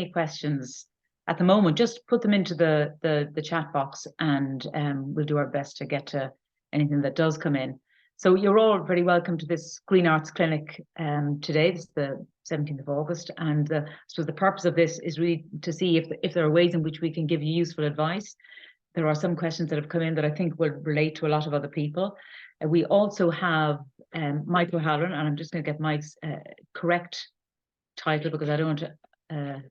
questions at the moment, just put them into the chat box, and we'll do our best to get to anything that does come in. So you're all very welcome to this Green Arts Clinic today. This is the 17th of August, and so the purpose of this is really to see if there are ways in which we can give you useful advice. There are some questions that have come in that I think will relate to a lot of other people. We also have Mike O'Halloran, and I'm just going to get Mike's correct title because I don't want to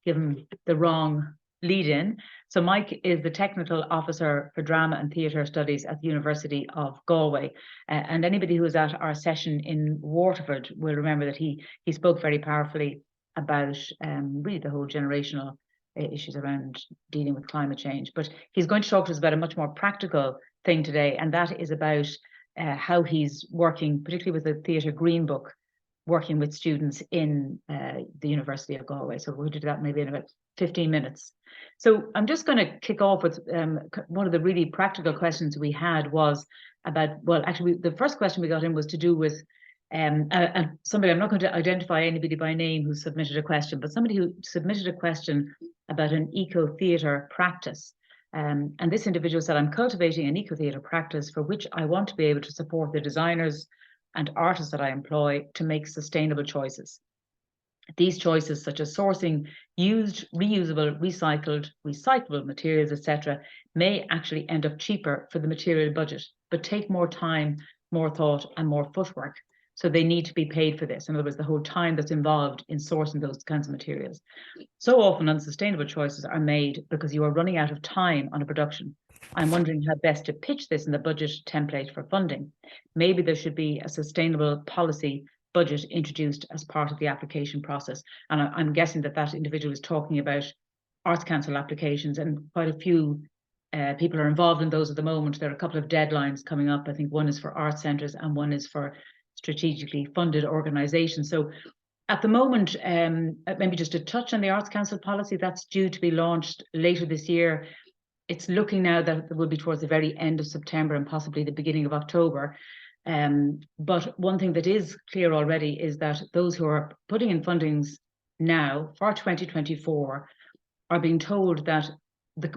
give him the wrong lead-in. So Mike is the Technical Officer for Drama and Theatre Studies at the University of Galway. And anybody who was at our session in Waterford will remember that he spoke very powerfully about really the whole generational issues around dealing with climate change. But he's going to talk to us about a much more practical thing today, and that is about how he's working, particularly with the Theatre Green Book, working with students in the University of Galway. So we'll do that maybe in about 15 minutes. So I'm just going to kick off with one of the really practical questions we had was about, well, actually, the first question we got in was to do with somebody, I'm not going to identify anybody by name who submitted a question, but somebody who submitted a question about an eco-theatre practice. And this individual said, I'm cultivating an eco-theatre practice for which I want to be able to support the designers and artists that I employ to make sustainable choices. These choices, such as sourcing used, reusable, recycled, recyclable materials, etc., may actually end up cheaper for the material budget, but take more time, more thought, and more footwork. So they need to be paid for this. In other words, the whole time that's involved in sourcing those kinds of materials. So often unsustainable choices are made because you are running out of time on a production. I'm wondering how best to pitch this in the budget template for funding. Maybe there should be a sustainable policy budget introduced as part of the application process. And I'm guessing that that individual is talking about Arts Council applications, and quite a few people are involved in those at the moment. There are a couple of deadlines coming up. I think one is for art centres and one is for strategically funded organisations. So at the moment, maybe just to touch on the Arts Council policy, that's due to be launched later this year. It's looking now that it will be towards the very end of September and possibly the beginning of October. But one thing that is clear already is that those who are putting in fundings now for 2024 are being told that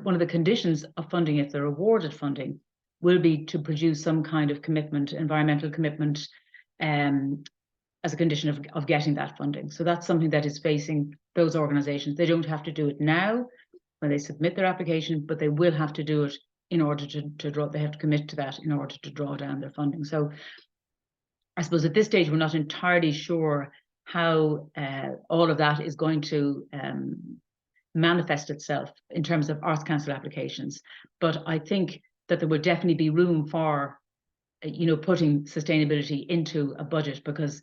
one of the conditions of funding, if they're awarded funding, will be to produce some kind of commitment, environmental commitment, as a condition of getting that funding. So that's something that is facing those organisations. They don't have to do it now when they submit their application, but they will have to do it in order to draw, they have to commit to that in order to draw down their funding. So I suppose at this stage, we're not entirely sure how all of that is going to manifest itself in terms of Arts Council applications. But I think that there will definitely be room for, putting sustainability into a budget, because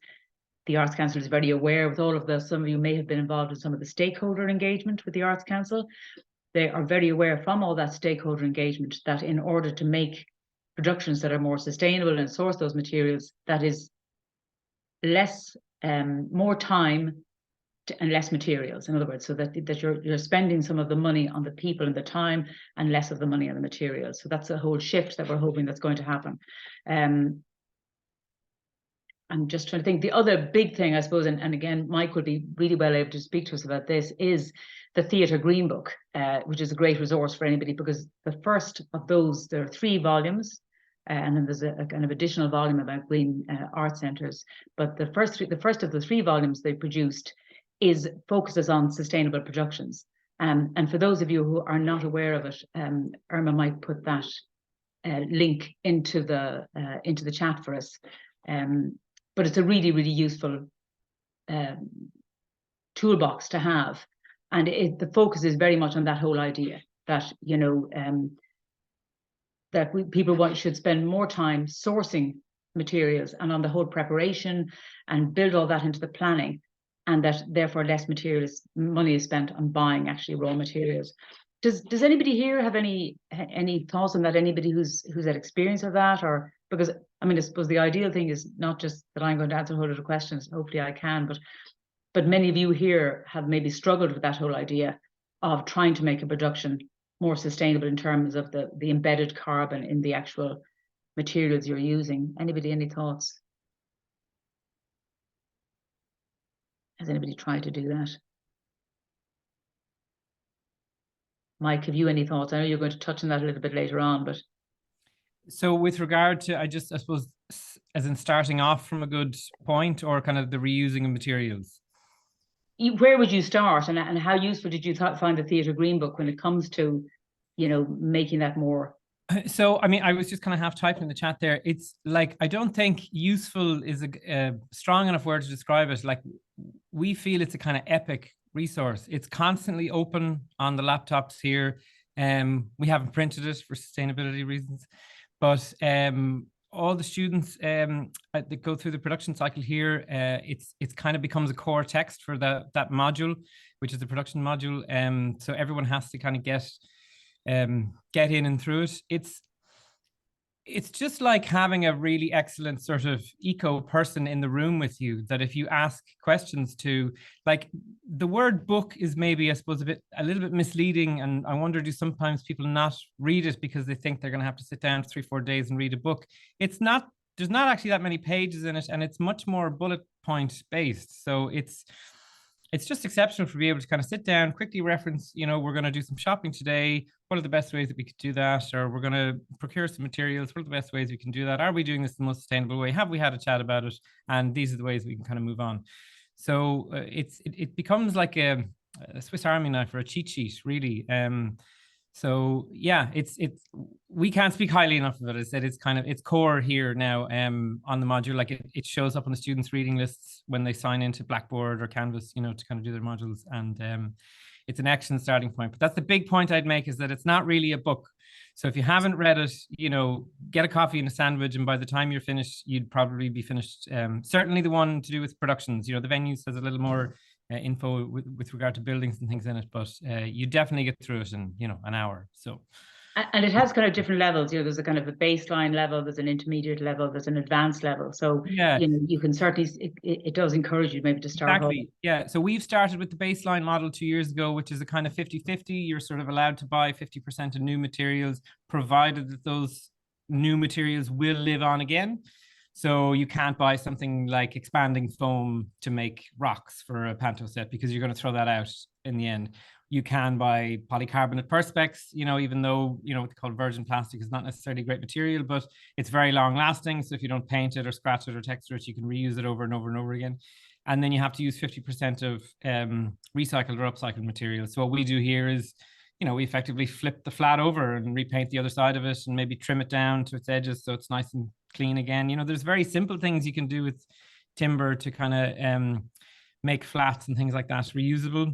the Arts Council is very aware with all of the, some of you may have been involved in some of the stakeholder engagement with the Arts Council. They are very aware from all that stakeholder engagement that in order to make productions that are more sustainable and source those materials, that is less, more time and less materials. In other words, so that you're spending some of the money on the people and the time and less of the money on the materials. So that's a whole shift that we're hoping that's going to happen. I'm just trying to think. The other big thing, I suppose, and again, Mike would be really well able to speak to us about this, is the Theatre Green Book, which is a great resource for anybody, because the first of those, there are 3 volumes, and then there's a kind of additional volume about green art centres. But the first of the 3 volumes they produced focuses on sustainable productions. And for those of you who are not aware of it, Irma might put that link into the chat for us. But it's a really, really useful toolbox to have. And the focus is very much on that whole idea that, people should spend more time sourcing materials and on the whole preparation and build all that into the planning, and that therefore less money is spent on buying actually raw materials. Does anybody here have any thoughts on that? Anybody who's had experience of that? Or because I suppose the ideal thing is not just that I'm going to answer a whole lot of questions. Hopefully I can, but many of you here have maybe struggled with that whole idea of trying to make a production more sustainable in terms of the embedded carbon in the actual materials you're using. Anybody, any thoughts? Has anybody tried to do that? Mike, have you any thoughts? I know you're going to touch on that a little bit later on, but so with regard to, I suppose, as in starting off from a good point, or kind of the reusing of materials. where would you start, and how useful did you find the Theatre Green Book when it comes to, making that more? So, I mean, I was just kind of half typing in the chat there. It's like, I don't think useful is a strong enough word to describe it. Like, we feel it's a kind of epic resource. It's constantly open on the laptops here. We haven't printed it for sustainability reasons, but all the students that go through the production cycle here, it's kind of becomes a core text for that module, which is the production module. So everyone has to kind of get in and through it. It's just like having a really excellent sort of eco person in the room with you, that if you ask questions to, like, the word book is maybe, I suppose, a little bit misleading. And I wonder, do sometimes people not read it because they think they're going to have to sit down 3-4 days and read a book? It's not, there's not actually that many pages in it, and it's much more bullet point based. So it's just exceptional for being able to kind of sit down, quickly reference, we're going to do some shopping today. What are the best ways that we could do that? Or we're going to procure some materials. What are the best ways we can do that? Are we doing this the most sustainable way? Have we had a chat about it? And these are the ways we can kind of move on. So it becomes like a Swiss Army knife or a cheat sheet, really. So yeah, we can't speak highly enough of it. I said it's core here now on the module. Like it shows up on the students' reading lists when they sign into Blackboard or Canvas, to kind of do their modules, and it's an excellent starting point. But that's the big point I'd make, is that it's not really a book. So if you haven't read it, get a coffee and a sandwich, and by the time you're finished, you'd probably be finished. Certainly the one to do with productions, the venues has a little more info with regard to buildings and things in it, but you definitely get through it in an hour. So, and it has kind of different levels. There's a kind of a baseline level, there's an intermediate level, there's an advanced level. So yeah, you can certainly, it does encourage you maybe to start exactly. off. Yeah, so we've started with the baseline model 2 years ago, which is a kind of 50-50. You're sort of allowed to buy 50% of new materials, provided that those new materials will live on again. So you can't buy something like expanding foam to make rocks for a panto set, because you're going to throw that out in the end. You can buy polycarbonate perspex, even though, what they call virgin plastic is not necessarily a great material, but it's very long lasting. So if you don't paint it or scratch it or texture it, you can reuse it over and over and over again. And then you have to use 50% of recycled or upcycled materials. So what we do here is, we effectively flip the flat over and repaint the other side of it, and maybe trim it down to its edges so it's nice and clean again. There's very simple things you can do with timber to kind of make flats and things like that reusable.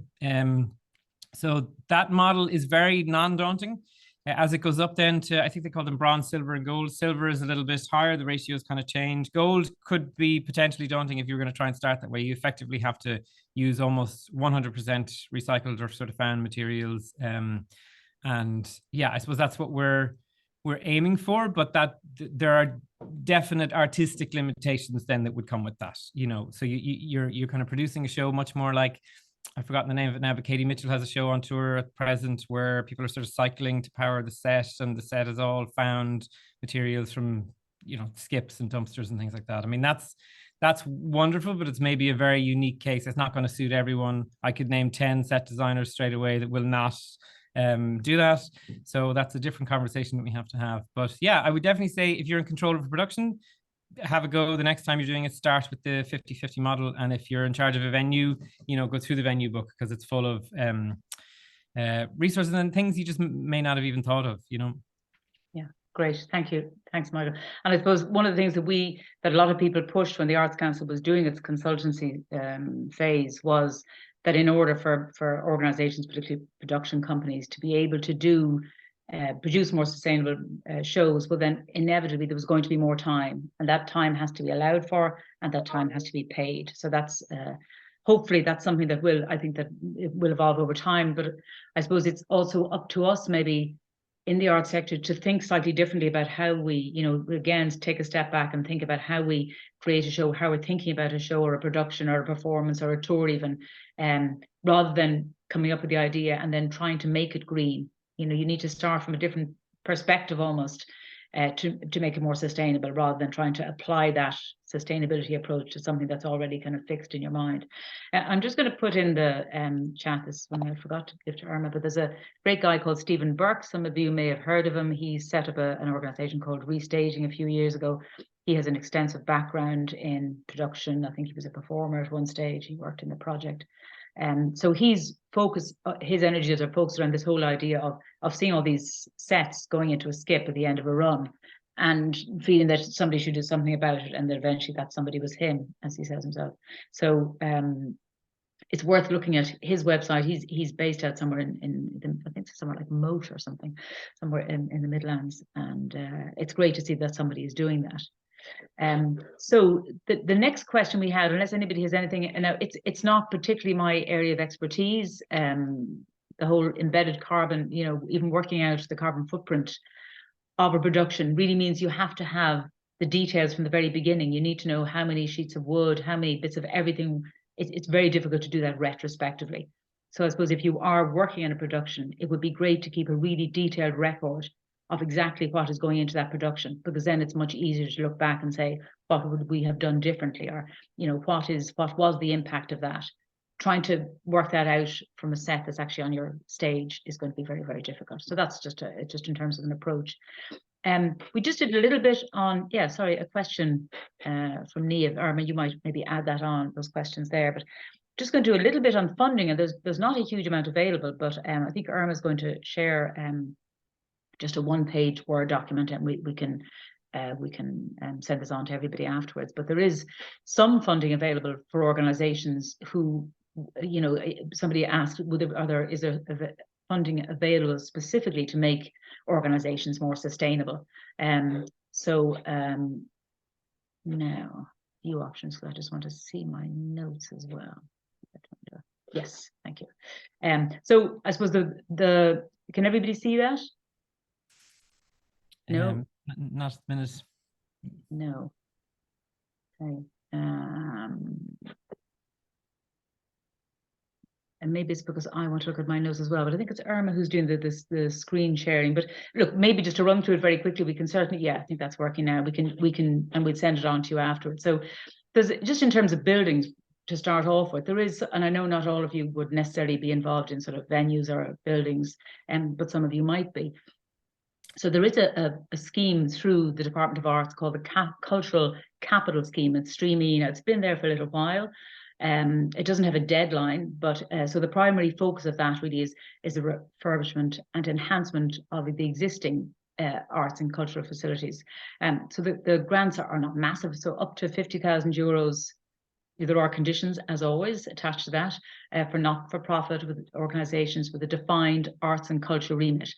So that model is very non-daunting. As it goes up then to, I think they call them bronze, silver, and gold. Silver is a little bit higher. The ratios kind of change. Gold could be potentially daunting if you're going to try and start that way. You effectively have to use almost 100% recycled or sort of found materials. And yeah, I suppose that's what we're aiming for, but that there are definite artistic limitations then that would come with that. So you're kind of producing a show much more like, I've forgotten the name of it now, but Katie Mitchell has a show on tour at present where people are sort of cycling to power the set, and the set is all found materials from, skips and dumpsters and things like that. I mean, that's wonderful, but it's maybe a very unique case. It's not going to suit everyone. I could name 10 set designers straight away that will not do that. So that's a different conversation that we have to have. But yeah, I would definitely say if you're in control of the production, have a go the next time you're doing it. Start with the 50-50 model, and if you're in charge of a venue, go through the venue book, because it's full of resources and things you just may not have even thought of. Yeah, great, thank you, thanks, Michael. And I suppose one of the things that a lot of people pushed when the Arts Council was doing its consultancy phase was that in order for organizations, particularly production companies, to be able to produce more sustainable shows, well, then inevitably there was going to be more time, and that time has to be allowed for, and that time has to be paid. So that's hopefully that's something that I think that it will evolve over time. But I suppose it's also up to us, maybe in the arts sector, to think slightly differently about how we, again, take a step back and think about how we create a show, how we're thinking about a show or a production or a performance or a tour even, rather than coming up with the idea and then trying to make it green. You need to start from a different perspective almost. to make it more sustainable, rather than trying to apply that sustainability approach to something that's already kind of fixed in your mind. I'm just going to put in the chat this one I forgot to give to Irma, but there's a great guy called Stephen Burke. Some of you may have heard of him. He set up an organization called Restaging a few years ago. He has an extensive background in production. I think he was a performer at one stage. He worked in the project. So his energies are focused around this whole idea of seeing all these sets going into a skip at the end of a run, and feeling that somebody should do something about it, and that eventually that somebody was him, as he says himself. So it's worth looking at his website. He's based out somewhere in I think somewhere like Moat or something, somewhere in the Midlands, and it's great to see that somebody is doing that. So the next question we had, unless anybody has anything, and it's not particularly my area of expertise, the whole embedded carbon, even working out the carbon footprint of a production really means you have to have the details from the very beginning. You need to know how many sheets of wood, how many bits of everything. It's very difficult to do that retrospectively. So I suppose if you are working on a production, it would be great to keep a really detailed record of exactly what is going into that production, because then it's much easier to look back and say, what would we have done differently? Or, what was the impact of that? Trying to work that out from a set that's actually on your stage is going to be very, very difficult. So that's just in terms of an approach. We just did a little bit on, a question from Nia. Irma, you might maybe add that on, those questions there, but just going to do a little bit on funding, and there's not a huge amount available, but I think Irma is going to share just a one-page Word document, and we can send this on to everybody afterwards. But there is some funding available for organizations who, somebody asked, is there funding available specifically to make organizations more sustainable? Now, few options, because I just want to see my notes as well. Yes, thank you. So I suppose can everybody see that? No, not at the minute. No. Okay. And maybe it's because I want to look at my notes as well, but I think it's Irma who's doing the screen sharing. But look, maybe just to run through it very quickly, we can certainly, I think that's working now. We can, and we'd send it on to you afterwards. So there's, just in terms of buildings to start off with, there is, and I know not all of you would necessarily be involved in sort of venues or buildings, but some of you might be. So there is a scheme through the Department of Arts called the Cultural Capital Scheme. It's streaming. It's been there for a little while. It doesn't have a deadline, but so the primary focus of that really is the refurbishment and enhancement of the existing arts and cultural facilities. So the grants are not massive, so up to €50,000. There are conditions, as always, attached to that for not-for-profit with organisations with a defined arts and culture remit.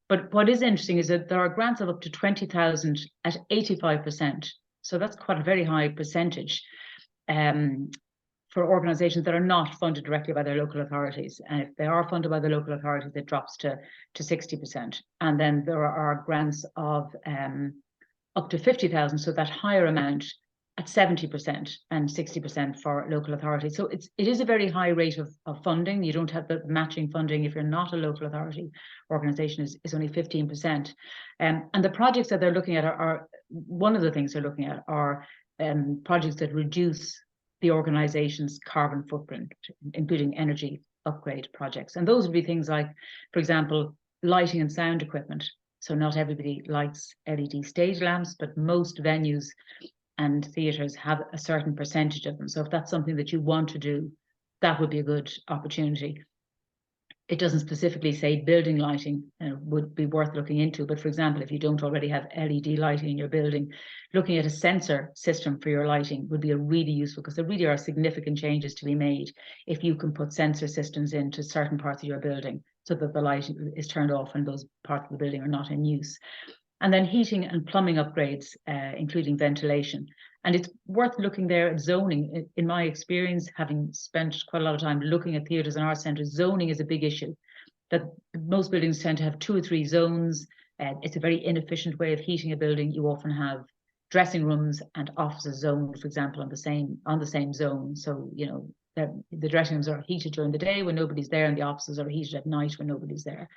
But what is interesting is that there are grants of up to 20,000 at 85%. So that's quite a very high percentage for organisations that are not funded directly by their local authorities. And if they are funded by the local authorities, it drops to 60%. And then there are grants of up to 50,000, so that higher amount at 70% and 60% for local authorities. So it is a very high rate of funding. You don't have the matching funding if you're not a local authority organisation, is only 15%. And the projects that they're looking at are one of the things they're looking at are projects that reduce the organisation's carbon footprint, including energy upgrade projects. And those would be things like, for example, lighting and sound equipment. So not everybody lights LED stage lamps, but most venues and theatres have a certain percentage of them. So if that's something that you want to do, that would be a good opportunity. It doesn't specifically say building lighting would be worth looking into, but for example, if you don't already have LED lighting in your building, looking at a sensor system for your lighting would be a really useful, because there really are significant changes to be made if you can put sensor systems into certain parts of your building so that the light is turned off and those parts of the building are not in use. And then heating and plumbing upgrades, including ventilation. And it's worth looking there at zoning. In my experience, having spent quite a lot of time looking at theatres and art centres, zoning is a big issue. That most buildings tend to have 2 or 3 zones. It's a very inefficient way of heating a building. You often have dressing rooms and offices zoned, for example, on the same zone. So, the dressing rooms are heated during the day when nobody's there, and the offices are heated at night when nobody's there.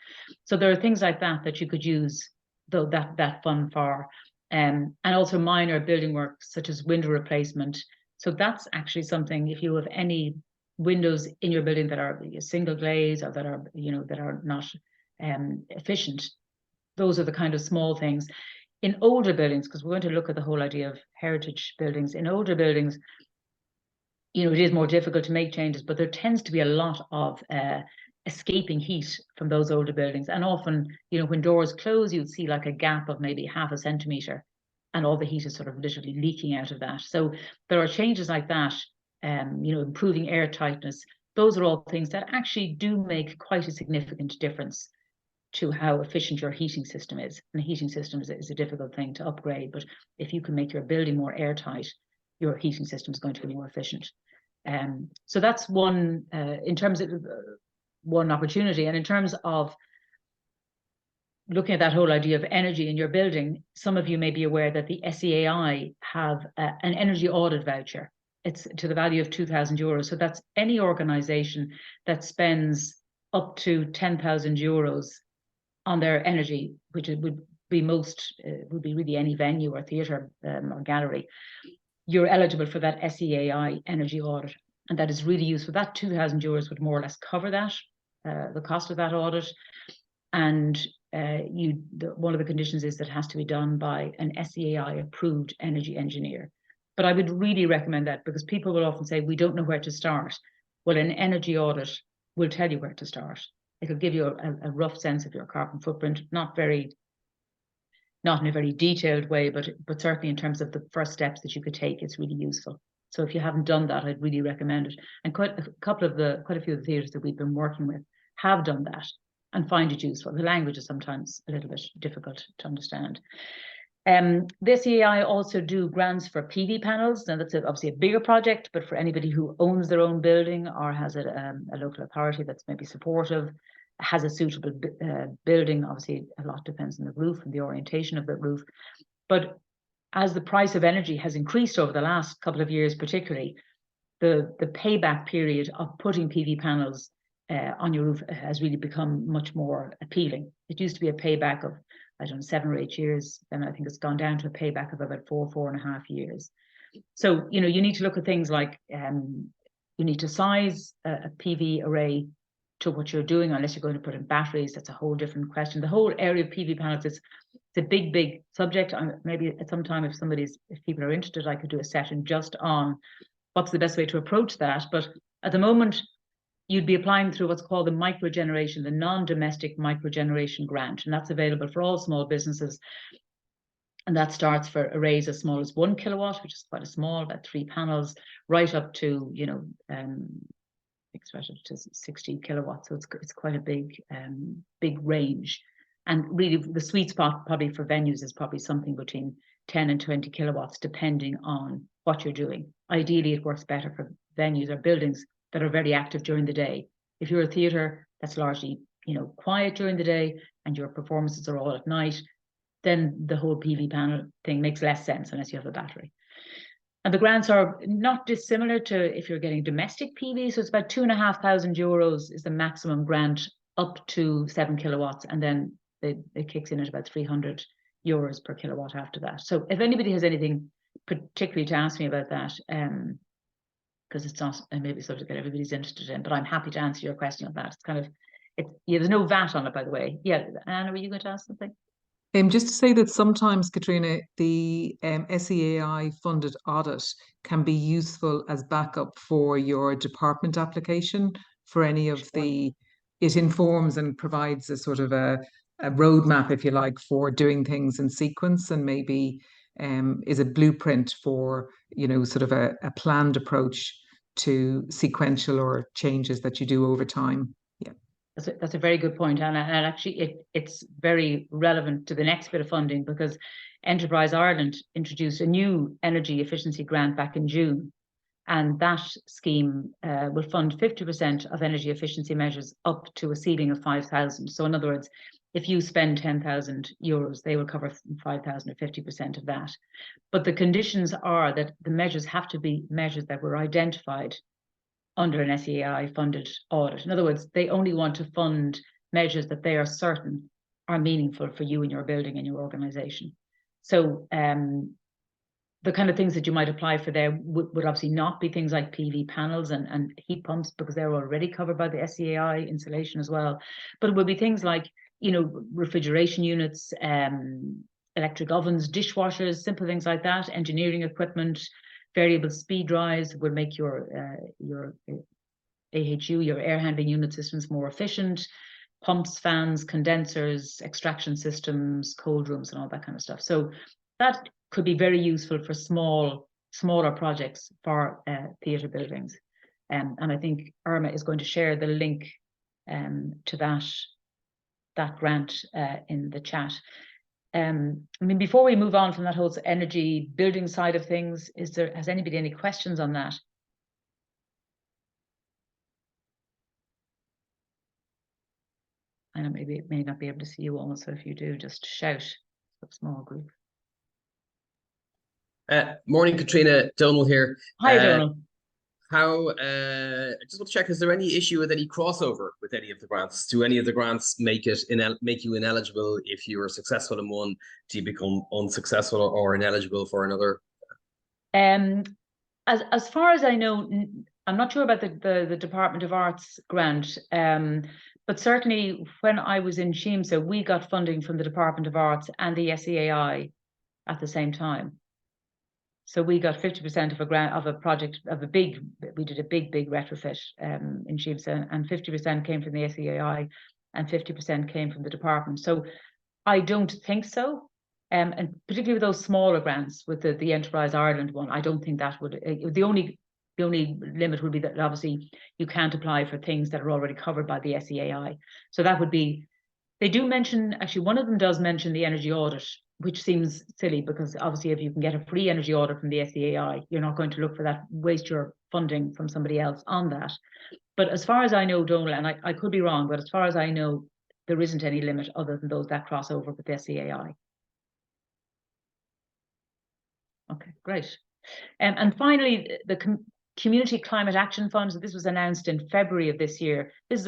So there are things like that you could use though that fund for, and also minor building works such as window replacement. So that's actually something, if you have any windows in your building that are single glaze or that are, that are not efficient, those are the kind of small things. In older buildings, because we're going to look at the whole idea of heritage buildings, in older buildings, it is more difficult to make changes, but there tends to be a lot of escaping heat from those older buildings. And often, when doors close, you'd see like a gap of maybe 0.5 centimetre, and all the heat is sort of literally leaking out of that. So there are changes like that, improving air tightness. Those are all things that actually do make quite a significant difference to how efficient your heating system is. And a heating system is a difficult thing to upgrade, but if you can make your building more airtight, your heating system is going to be more efficient. So that's one, in terms of one opportunity. And in terms of looking at that whole idea of energy in your building, some of you may be aware that the SEAI have an energy audit voucher. It's to the value of €2,000. So that's any organization that spends up to €10,000 on their energy, which would be really any venue or theatre or gallery. You're eligible for that SEAI energy audit, and that is really useful. That €2,000 would more or less cover that, the cost of that audit. And one of the conditions is that it has to be done by an SEAI approved energy engineer. But I would really recommend that, because people will often say, we don't know where to start. Well, an energy audit will tell you where to start. It'll give you a rough sense of your carbon footprint, not in a very detailed way, but certainly in terms of the first steps that you could take, it's really useful. So if you haven't done that, I'd really recommend it. And quite a few of the theatres that we've been working with have done that and find it useful. The language is sometimes a little bit difficult to understand. The SEAI also do grants for PV panels. Now that's obviously a bigger project, but for anybody who owns their own building or has a local authority that's maybe supportive, has a suitable building, obviously a lot depends on the roof and the orientation of the roof. But as the price of energy has increased over the last couple of years, particularly, the payback period of putting PV panels on your roof has really become much more appealing. It used to be a payback of, 7 or 8 years. Then I think it's gone down to a payback of about 4.5 years. So, you need to look at things like, you need to size a PV array to what you're doing, unless you're going to put in batteries. That's a whole different question. The whole area of PV panels it's a big subject. Maybe at some time, if people are interested, I could do a session just on what's the best way to approach that. But at the moment, you'd be applying through what's called the microgeneration, the non-domestic microgeneration grant, and that's available for all small businesses. And that starts for arrays as small as 1 kilowatt, which is quite a small, about 3 panels, right up to, to 60 kilowatts. So it's quite a big range. And really the sweet spot probably for venues is probably something between 10 and 20 kilowatts, depending on what you're doing. Ideally, it works better for venues or buildings that are very active during the day. If you're a theatre that's largely, quiet during the day and your performances are all at night, then the whole PV panel thing makes less sense unless you have a battery. And the grants are not dissimilar to if you're getting domestic PV. So it's about €2,500 is the maximum grant up to 7 kilowatts. And then it kicks in at about €300 per kilowatt after that. So if anybody has anything particularly to ask me about that, because it's not maybe something that everybody's interested in, but I'm happy to answer your question on that. It's kind of, there's no VAT on it, by the way. Yeah, Anna, were you going to ask something? Just to say that sometimes, Katrina, the SEAI funded audit can be useful as backup for your department application for any of the, it informs and provides a sort of a roadmap, if you like, for doing things in sequence, and maybe is a blueprint for, sort of a planned approach to sequential or changes that you do over time. Yeah. That's a very good point, Anna. And actually, it's very relevant to the next bit of funding, because Enterprise Ireland introduced a new energy efficiency grant back in June. And that scheme will fund 50% of energy efficiency measures up to a ceiling of 5,000. So in other words, if you spend €10,000, they will cover 5,000 or 50% of that. But the conditions are that the measures have to be measures that were identified under an SEAI funded audit. In other words, they only want to fund measures that they are certain are meaningful for you and your building and your organization. So the kind of things that you might apply for there would obviously not be things like PV panels and heat pumps, because they're already covered by the SEAI, insulation as well. But it would be things like, you know, refrigeration units, electric ovens, dishwashers, simple things like that, engineering equipment, variable speed drives would make your AHU, your air handling unit systems, more efficient. Pumps, fans, condensers, extraction systems, cold rooms, and all that kind of stuff. So that could be very useful for smaller projects for theatre buildings. And I think Irma is going to share the link to that grant in the chat. I mean, before we move on from that whole energy building side of things, has anybody any questions on that? I know maybe it may not be able to see you all, so if you do, just shout. A small group. Morning, Katrina. Donal here. Hi, Donal. I just want to check, is there any issue with any crossover with any of the grants? Do any of the grants make you ineligible if you are successful in one? Do you become unsuccessful or ineligible for another? As far as I know, I'm not sure about the Department of Arts grant, but certainly when I was in Shimsa, we got funding from the Department of Arts and the SEAI at the same time. So we got 50% of a grant of a project of a big. We did a big retrofit in Shimsa, and 50% came from the SEAI, and 50% came from the department. So I don't think so. And particularly with those smaller grants, with the Enterprise Ireland one, I don't think that would. The only limit would be that obviously you can't apply for things that are already covered by the SEAI. So that would be. They do mention, actually, one of them does mention the energy audit, which seems silly because obviously if you can get a free energy audit from the SEAI, you're not going to look for that, waste your funding from somebody else on that. But as far as I know, Donal, and I could be wrong, but as far as I know, there isn't any limit other than those that cross over with the SEAI. Okay, great. And finally, the Community Climate Action Fund. This was announced in February of this year. This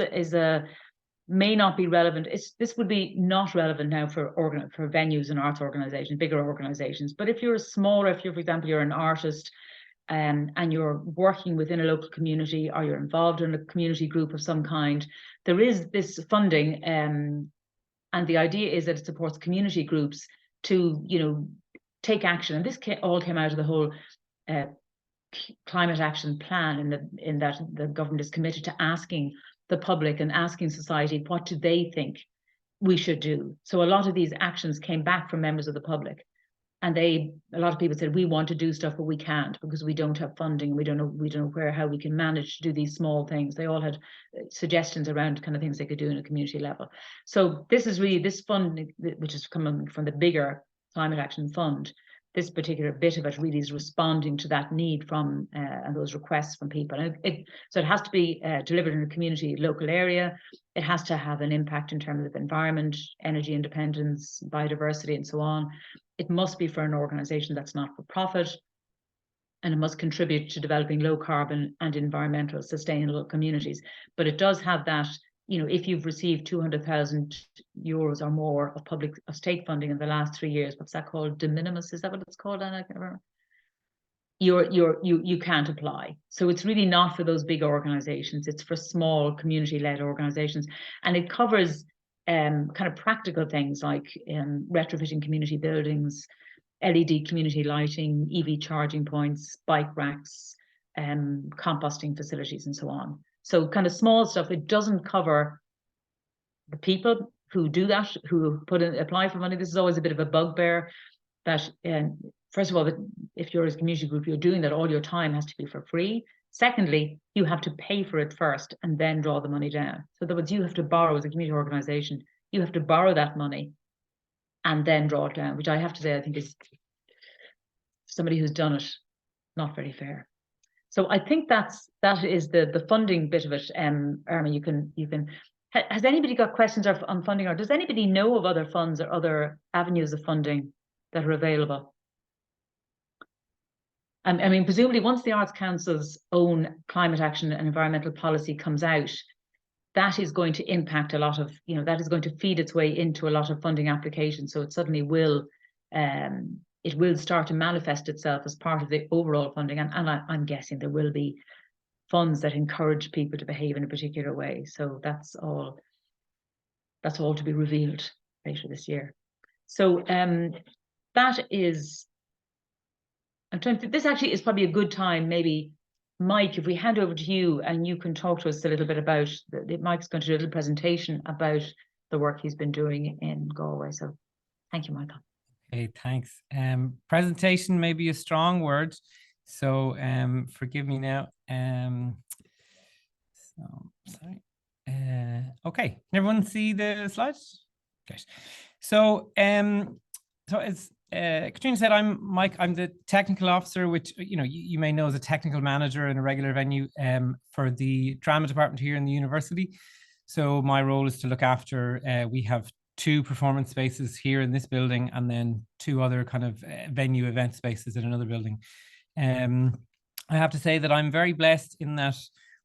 may not be relevant. This would be not relevant now for venues and arts organizations, bigger organizations. But if you're smaller, if you're, for example, you're an artist and you're working within a local community, or you're involved in a community group of some kind, there is this funding, and the idea is that it supports community groups to, you know, take action. And this all came out of the whole climate action plan, in that the government is committed to asking the public and asking society, what do they think we should do? So a lot of these actions came back from members of the public, and a lot of people said, we want to do stuff, but we can't because we don't have funding. We don't know how we can manage to do these small things. They all had suggestions around kind of things they could do in a community level. So this is really this fund, which is coming from the bigger Climate Action Fund. This particular bit of it really is responding to that need from and those requests from people. And so it has to be delivered in a community, local area. It has to have an impact in terms of environment, energy independence, biodiversity, and so on. It must be for an organization that's not for profit, and it must contribute to developing low carbon and environmental sustainable communities. But it does have that, you know, if you've received 200,000 euros or more of state funding in the last 3 years, what's that called? De minimis, is that what it's called? I can't remember. You can't apply. So it's really not for those big organizations. It's for small community-led organizations, and it covers kind of practical things like retrofitting community buildings, LED community lighting, EV charging points, bike racks, composting facilities, and so on. So kind of small stuff. It doesn't cover the people who do that, who apply for money. This is always a bit of a bugbear that, first of all, if you're a community group, you're doing that, all your time has to be for free. Secondly, you have to pay for it first and then draw the money down. So in other words, you have to borrow, as a community organization, you have to borrow that money and then draw it down, which I have to say, I think is, somebody who's done it, not very fair. So I think that is the funding bit of it. Irma, you can. Has anybody got questions on funding, or does anybody know of other funds or other avenues of funding that are available? I mean, presumably once the Arts Council's own climate action and environmental policy comes out, that is going to impact a lot of, that is going to feed its way into a lot of funding applications. So it suddenly will, it will start to manifest itself as part of the overall funding. And I'm guessing there will be funds that encourage people to behave in a particular way. So that's all to be revealed later this year. So that is, this actually is probably a good time, maybe, Mike, if we hand over to you and you can talk to us a little bit about, Mike's going to do a little presentation about the work he's been doing in Galway. So thank you, Michael. Okay, thanks. Presentation may be a strong word, so forgive me now. Sorry. Okay, can everyone see the slides? Great. So as Katrina said, I'm Mike. I'm the technical officer, which you may know as a technical manager in a regular venue for the drama department here in the university. So my role is to look after. We have 2 performance spaces here in this building, and then 2 other kind of venue event spaces in another building. I have to say that I'm very blessed in that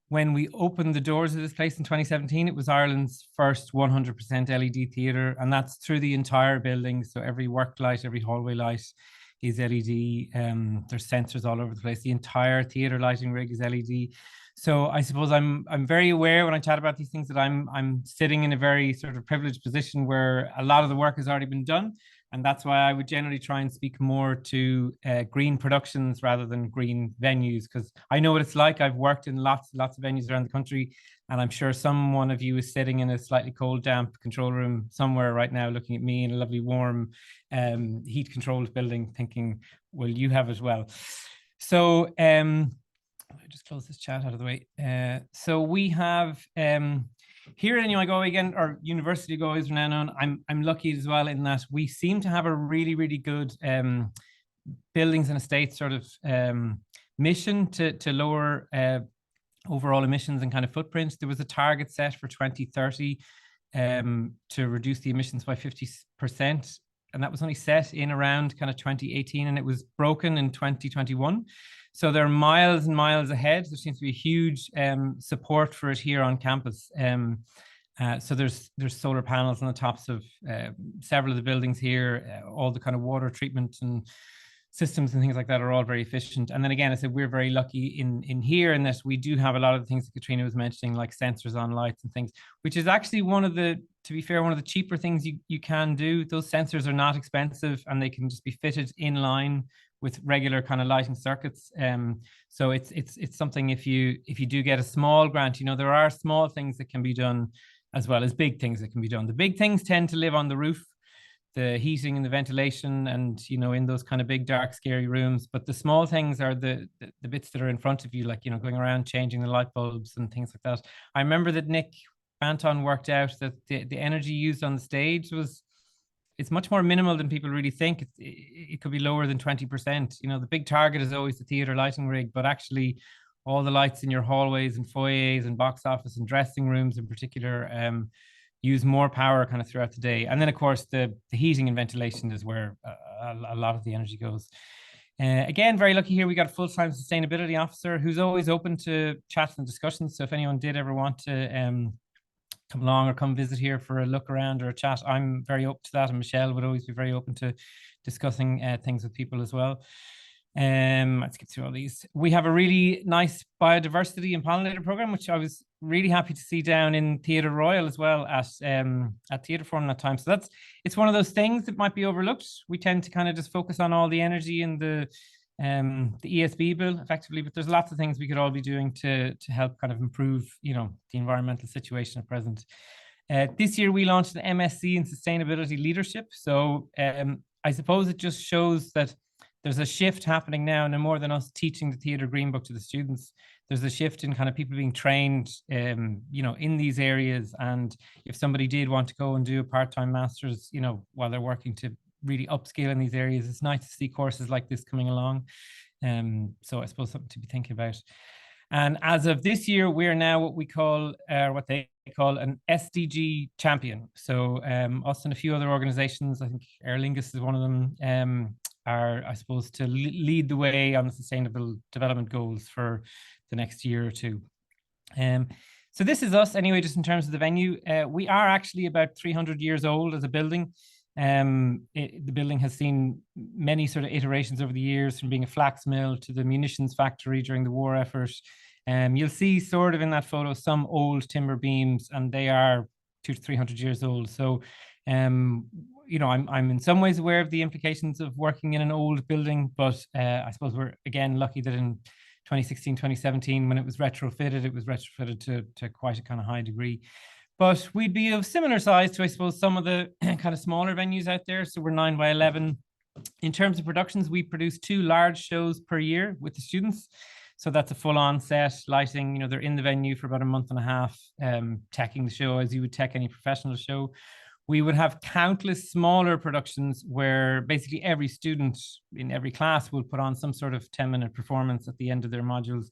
when we opened the doors of this place in 2017, it was Ireland's first 100% LED theatre, and that's through the entire building. So every work light, every hallway light is LED. There's sensors all over the place. The entire theatre lighting rig is LED. So I suppose I'm very aware when I chat about these things that I'm sitting in a very sort of privileged position where a lot of the work has already been done. And that's why I would generally try and speak more to green productions rather than green venues, because I know what it's like. I've worked in lots of venues around the country, and I'm sure some one of you is sitting in a slightly cold, damp control room somewhere right now, looking at me in a lovely, warm, heat-controlled building, thinking, well, you have as well. So I'll just close this chat out of the way. So we have here in Galway again, or University of Galway is now known. I'm lucky as well in that we seem to have a really, really good buildings and estates sort of mission to lower overall emissions and kind of footprints. There was a target set for 2030 to reduce the emissions by 50%. And that was only set in around kind of 2018, and it was broken in 2021. So they're miles and miles ahead. There seems to be a huge support for it here on campus. So there's solar panels on the tops of several of the buildings here. All the kind of water treatment and systems and things like that are all very efficient. And then again, I said we're very lucky in here in that we do have a lot of the things that Katrina was mentioning, like sensors on lights and things, which is actually one of the, to be fair, one of the cheaper things you can do. Those sensors are not expensive, and they can just be fitted in line with regular kind of lighting circuits. So it's something, if you do get a small grant, there are small things that can be done as well as big things that can be done. The big things tend to live on the roof, the heating and the ventilation, and in those kind of big, dark, scary rooms. But the small things are the bits that are in front of you, like going around changing the light bulbs and things like that. I remember that Nick Banton worked out that the energy used on the stage it's much more minimal than people really think. It could be lower than 20%. The big target is always the theatre lighting rig, but actually all the lights in your hallways and foyers and box office and dressing rooms in particular use more power kind of throughout the day. And then of course the heating and ventilation is where a lot of the energy goes. Again, very lucky here. We got a full-time sustainability officer who's always open to chats and discussions. So if anyone did ever want to come along or come visit here for a look around or a chat, I'm very open to that, and Michelle would always be very open to discussing things with people as well. Let's get through all these. We have a really nice biodiversity and pollinator program, which I was really happy to see down in Theatre Royal as well at Theatre Forum that time. So it's one of those things that might be overlooked. We tend to kind of just focus on all the energy and the ESB bill effectively, but there's lots of things we could all be doing to help kind of improve, the environmental situation at present. This year we launched an MSc in sustainability leadership. So I suppose it just shows that there's a shift happening now, and more than us teaching the Theatre Green Book to the students, there's a shift in kind of people being trained, in these areas. And if somebody did want to go and do a part-time master's, while they're working to really upscale in these areas, it's nice to see courses like this coming along. So I suppose something to be thinking about. And as of this year, we're now what they call an SDG champion. So us and a few other organizations, I think Aer Lingus is one of them, are, I suppose, to lead the way on the sustainable development goals for the next year or two. So this is us anyway, just in terms of the venue. We are actually about 300 years old as a building. The building has seen many sort of iterations over the years, from being a flax mill to the munitions factory during the war effort. You'll see sort of in that photo some old timber beams, and they are 200 to 300 years old. So, you know, I'm in some ways aware of the implications of working in an old building, but I suppose we're again lucky that in 2016, 2017, when it was retrofitted to quite a kind of high degree. But we'd be of similar size to, I suppose, some of the kind of smaller venues out there. So we're 9 by 11. In terms of productions, we produce 2 large shows per year with the students. So that's a full-on set, lighting, you know, they're in the venue for about a month and a half, teching the show as you would tech any professional show. We would have countless smaller productions where basically every student in every class will put on some sort of 10-minute performance at the end of their modules.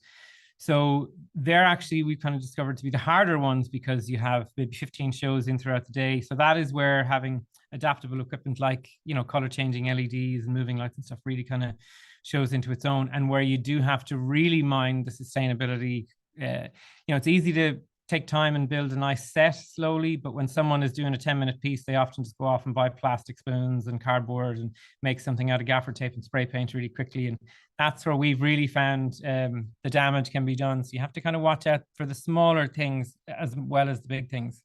So they're actually, we've kind of discovered to be the harder ones, because you have maybe 15 shows in throughout the day. So that is where having adaptable equipment like, you know, color changing LEDs and moving lights and stuff really kind of shows into its own, and where you do have to really mind the sustainability. You know, it's easy to take time and build a nice set slowly, but when someone is doing a 10-minute piece, they often just go off and buy plastic spoons and cardboard and make something out of gaffer tape and spray paint really quickly. And that's where we've really found the damage can be done. So you have to kind of watch out for the smaller things as well as the big things.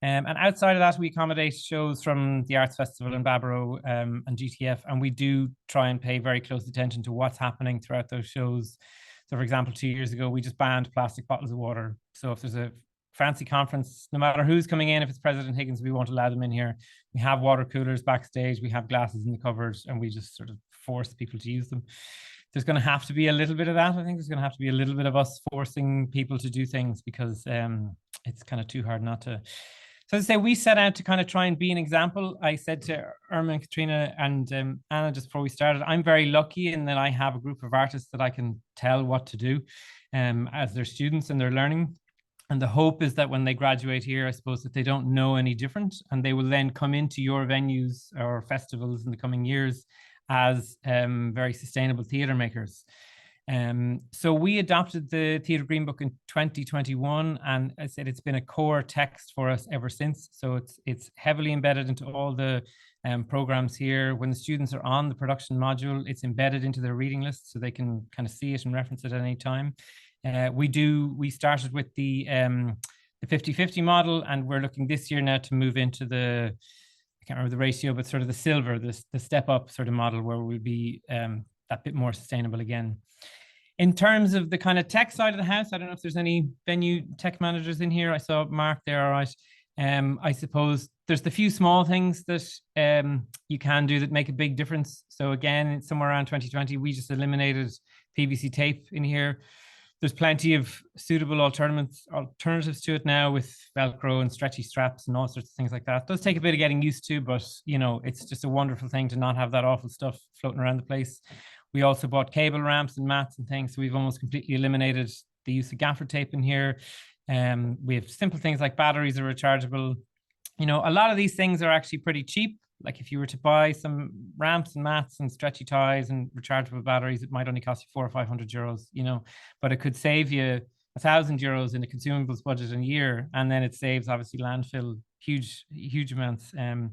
And outside of that, we accommodate shows from the Arts Festival in Barbaro and GTF, and we do try and pay very close attention to what's happening throughout those shows. So for example, 2 years ago, we just banned plastic bottles of water. So if there's a fancy conference, no matter who's coming in, if it's President Higgins, we won't allow them in here. We have water coolers backstage, we have glasses in the cupboards, and we just sort of force people to use them. There's going to have to be a little bit of that. I think there's going to have to be a little bit of us forcing people to do things, because it's kind of too hard not to. So as I say, we set out to kind of try and be an example. I said to Irma and Katrina and Anna just before we started, I'm very lucky in that I have a group of artists that I can tell what to do as their students and they're learning. And the hope is that when they graduate here, I suppose that they don't know any different, and they will then come into your venues or festivals in the coming years as very sustainable theatre makers. So we adopted the Theatre Green Book in 2021, and I said it's been a core text for us ever since. So it's heavily embedded into all the programs here. When the students are on the production module, it's embedded into their reading list, so they can kind of see it and reference it at any time. We started with the 50-50 model, and we're looking this year now to move into the, I can't remember the ratio, but sort of the silver, the step up sort of model, where we'll be that bit more sustainable again. In terms of the kind of tech side of the house, I don't know if there's any venue tech managers in here. I saw Mark there, all right. I suppose there's the few small things that you can do that make a big difference. So again, somewhere around 2020, we just eliminated PVC tape in here. There's plenty of suitable alternatives to it now, with Velcro and stretchy straps and all sorts of things like that. It does take a bit of getting used to, but you know, it's just a wonderful thing to not have that awful stuff floating around the place. We also bought cable ramps and mats and things, so we've almost completely eliminated the use of gaffer tape in here. We have simple things like batteries are rechargeable. You know, a lot of these things are actually pretty cheap. Like if you were to buy some ramps and mats and stretchy ties and rechargeable batteries, it might only cost you 400 or 500 euros, you know, but it could save you 1,000 euros in a consumables budget in a year. And then it saves obviously landfill, huge amounts. And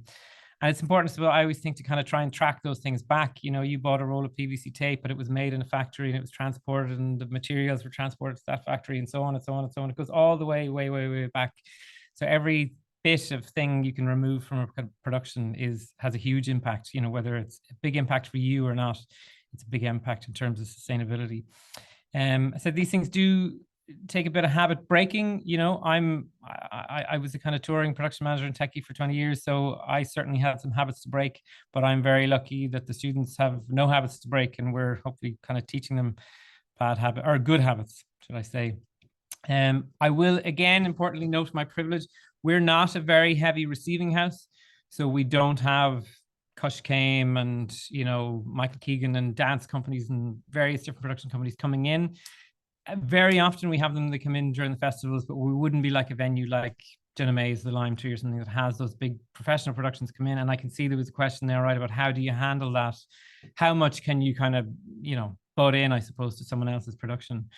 it's important as well, I always think, to kind of try and track those things back. You know, you bought a roll of PVC tape, but it was made in a factory and it was transported and the materials were transported to that factory and so on and so on and so on. It goes all the way back. So every bit of thing you can remove from a production has a huge impact, you know, whether it's a big impact for you or not, it's a big impact in terms of sustainability. I said these things do take a bit of habit breaking. You know, I was a kind of touring production manager in techie for 20 years, so I certainly had some habits to break, but I'm very lucky that the students have no habits to break, and we're hopefully kind of teaching them good habits, should I say. I will again importantly note my privilege. We're not a very heavy receiving house, so we don't have Cush Came and, you know, Michael Keegan and dance companies and various different production companies coming in. Very often we have them that come in during the festivals, but we wouldn't be like a venue like Jenna May's The Lime Tree or something that has those big professional productions come in. And I can see there was a question there, right, about how do you handle that? How much can you kind of, you know, butt in, I suppose, to someone else's production?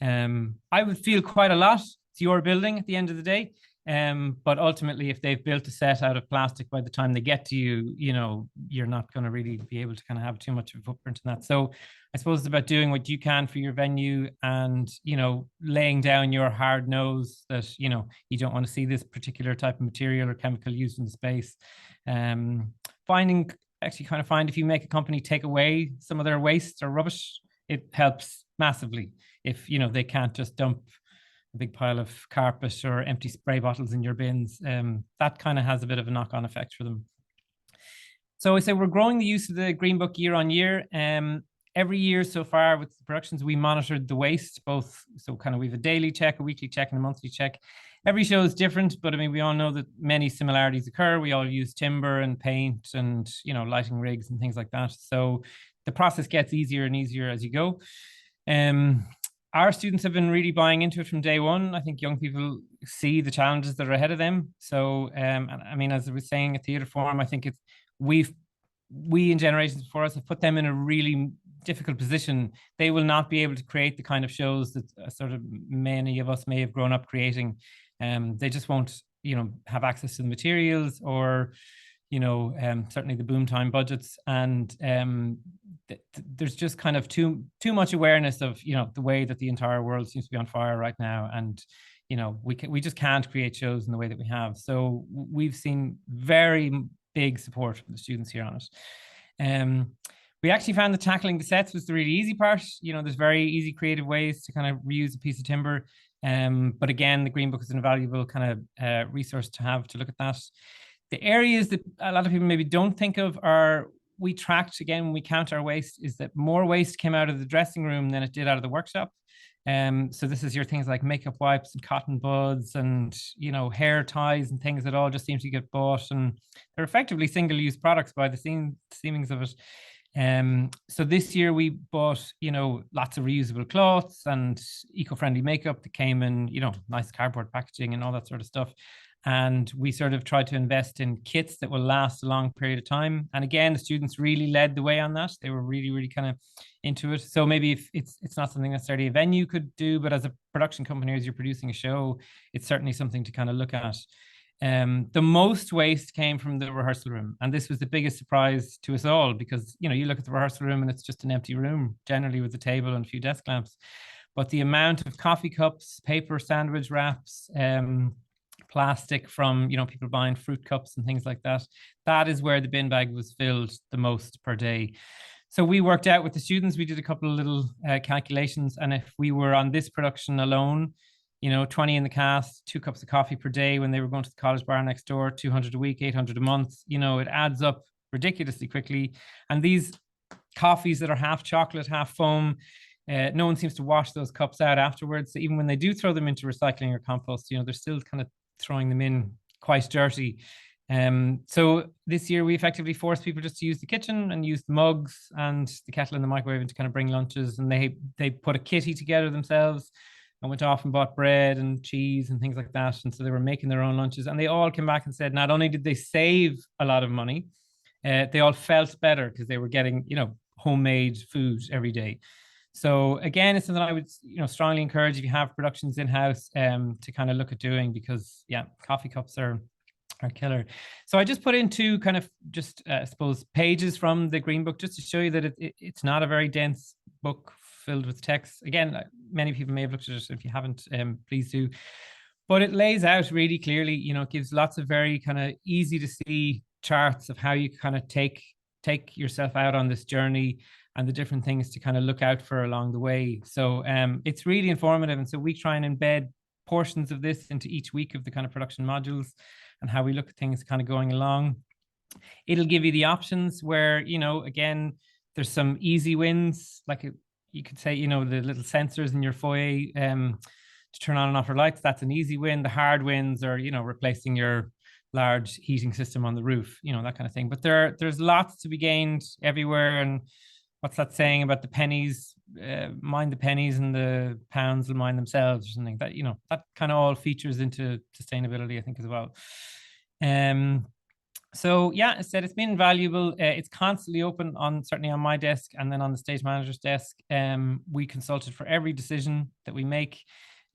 I would feel quite a lot, it's your building at the end of the day. But ultimately, if they've built a set out of plastic by the time they get to you, you know, you're not going to really be able to kind of have too much of a footprint in that. So I suppose it's about doing what you can for your venue and, you know, laying down your hard nose that, you know, you don't want to see this particular type of material or chemical used in the space. Find if you make a company take away some of their waste or rubbish, it helps massively. If, you know, they can't just dump a big pile of carpet or empty spray bottles in your bins, that kind of has a bit of a knock-on effect for them. So I say we're growing the use of the Green Book year on year. Every year so far with the productions, we monitored the waste, both, so kind of we have a daily check, a weekly check, and a monthly check. Every show is different, but I mean, we all know that many similarities occur. We all use timber and paint and, you know, lighting rigs and things like that. So the process gets easier and easier as you go. Our students have been really buying into it from day one. I think young people see the challenges that are ahead of them. So, I mean, as I was saying at Theatre Forum, I think we in generations before us have put them in a really difficult position. They will not be able to create the kind of shows that sort of many of us may have grown up creating. They just won't, you know, have access to the materials or, you know, certainly the boom time budgets. And there's just kind of too much awareness of, you know, the way that the entire world seems to be on fire right now. And, you know, we just can't create shows in the way that we have. So we've seen very big support from the students here on it. We actually found that tackling the sets was the really easy part. You know, there's very easy creative ways to kind of reuse a piece of timber. But again, the Green Book is an invaluable kind of resource to have to look at that. The areas that a lot of people maybe don't think of are, we tracked, again, when we count our waste, is that more waste came out of the dressing room than it did out of the workshop. So this is your things like makeup wipes and cotton buds and, you know, hair ties and things that all just seem to get bought, and they're effectively single-use products by the seemings of it. So this year we bought, you know, lots of reusable cloths and eco-friendly makeup that came in, you know, nice cardboard packaging and all that sort of stuff. And we sort of tried to invest in kits that will last a long period of time. And again, the students really led the way on that. They were really, really kind of into it. So maybe if it's not something necessarily a venue could do, but as a production company, as you're producing a show, it's certainly something to kind of look at. The most waste came from the rehearsal room. And this was the biggest surprise to us all because, you know, you look at the rehearsal room and it's just an empty room, generally with a table and a few desk lamps. But the amount of coffee cups, paper sandwich wraps, plastic from, you know, people buying fruit cups and things like that, that is where the bin bag was filled the most per day. So we worked out with the students, we did a couple of little calculations, and if we were on this production alone, you know, 20 in the cast, 2 cups of coffee per day when they were going to the college bar next door, 200 a week, 800 a month, you know, it adds up ridiculously quickly. And these coffees that are half chocolate, half foam, no one seems to wash those cups out afterwards. So even when they do throw them into recycling or compost, you know, they're still kind of throwing them in quite dirty. So this year we effectively forced people just to use the kitchen and use the mugs and the kettle and the microwave and to kind of bring lunches. And they put a kitty together themselves and went off and bought bread and cheese and things like that. And so they were making their own lunches, and they all came back and said not only did they save a lot of money, they all felt better because they were getting, you know, homemade food every day. So again, it's something I would, you know, strongly encourage if you have productions in-house to kind of look at doing, because yeah, coffee cups are killer. So I just put in 2 kind of just I suppose pages from the Green Book just to show you that it's not a very dense book filled with text. Again, many people may have looked at it. If you haven't, please do. But it lays out really clearly, you know, it gives lots of very kind of easy to see charts of how you kind of take yourself out on this journey and the different things to kind of look out for along the way. So it's really informative. And so we try and embed portions of this into each week of the kind of production modules and how we look at things kind of going along. It'll give you the options where, you know, again, there's some easy wins, like you could say, you know, the little sensors in your foyer to turn on and off your lights. That's an easy win. The hard wins are, you know, replacing your large heating system on the roof, you know, that kind of thing. But there's lots to be gained everywhere. And what's that saying about the pennies? Mind the pennies and the pounds will mind themselves, or something. That, you know, that kind of all features into sustainability, I think, as well. So yeah, I said it's been valuable. It's constantly open on, certainly on my desk and then on the stage manager's desk. We consulted for every decision that we make.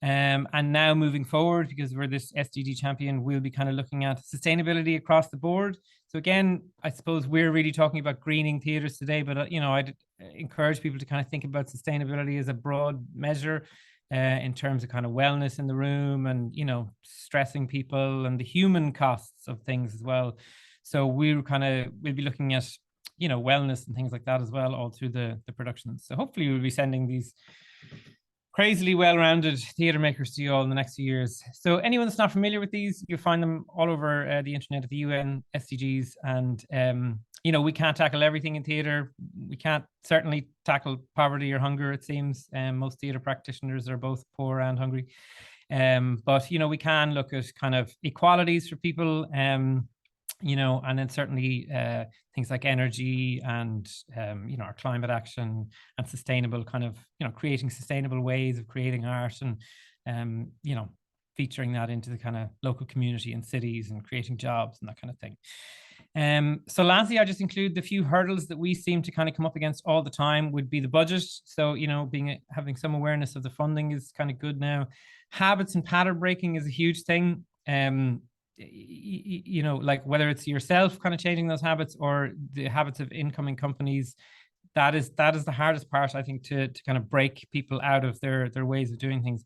And now moving forward, because we're this SDG champion, we'll be kind of looking at sustainability across the board. So again, I suppose we're really talking about greening theatres today, but you know, I'd encourage people to kind of think about sustainability as a broad measure in terms of kind of wellness in the room and, you know, stressing people and the human costs of things as well. So we'll be looking at, you know, wellness and things like that as well, all through the productions. So hopefully we'll be sending these crazily well-rounded theatre makers to you all in the next few years. So anyone that's not familiar with these, you'll find them all over the internet at the UN SDGs. And, you know, we can't tackle everything in theatre. We can't certainly tackle poverty or hunger, it seems. Most theatre practitioners are both poor and hungry. But, you know, we can look at kind of equalities for people, you know, and then certainly things like energy and, you know, our climate action and sustainable kind of, you know, creating sustainable ways of creating art and, you know, featuring that into the kind of local community and cities and creating jobs and that kind of thing. So lastly, I just include the few hurdles that we seem to kind of come up against all the time would be the budget. So, you know, having some awareness of the funding is kind of good now. Habits and pattern breaking is a huge thing. You know, like whether it's yourself kind of changing those habits or the habits of incoming companies, that is the hardest part, I think, to kind of break people out of their ways of doing things.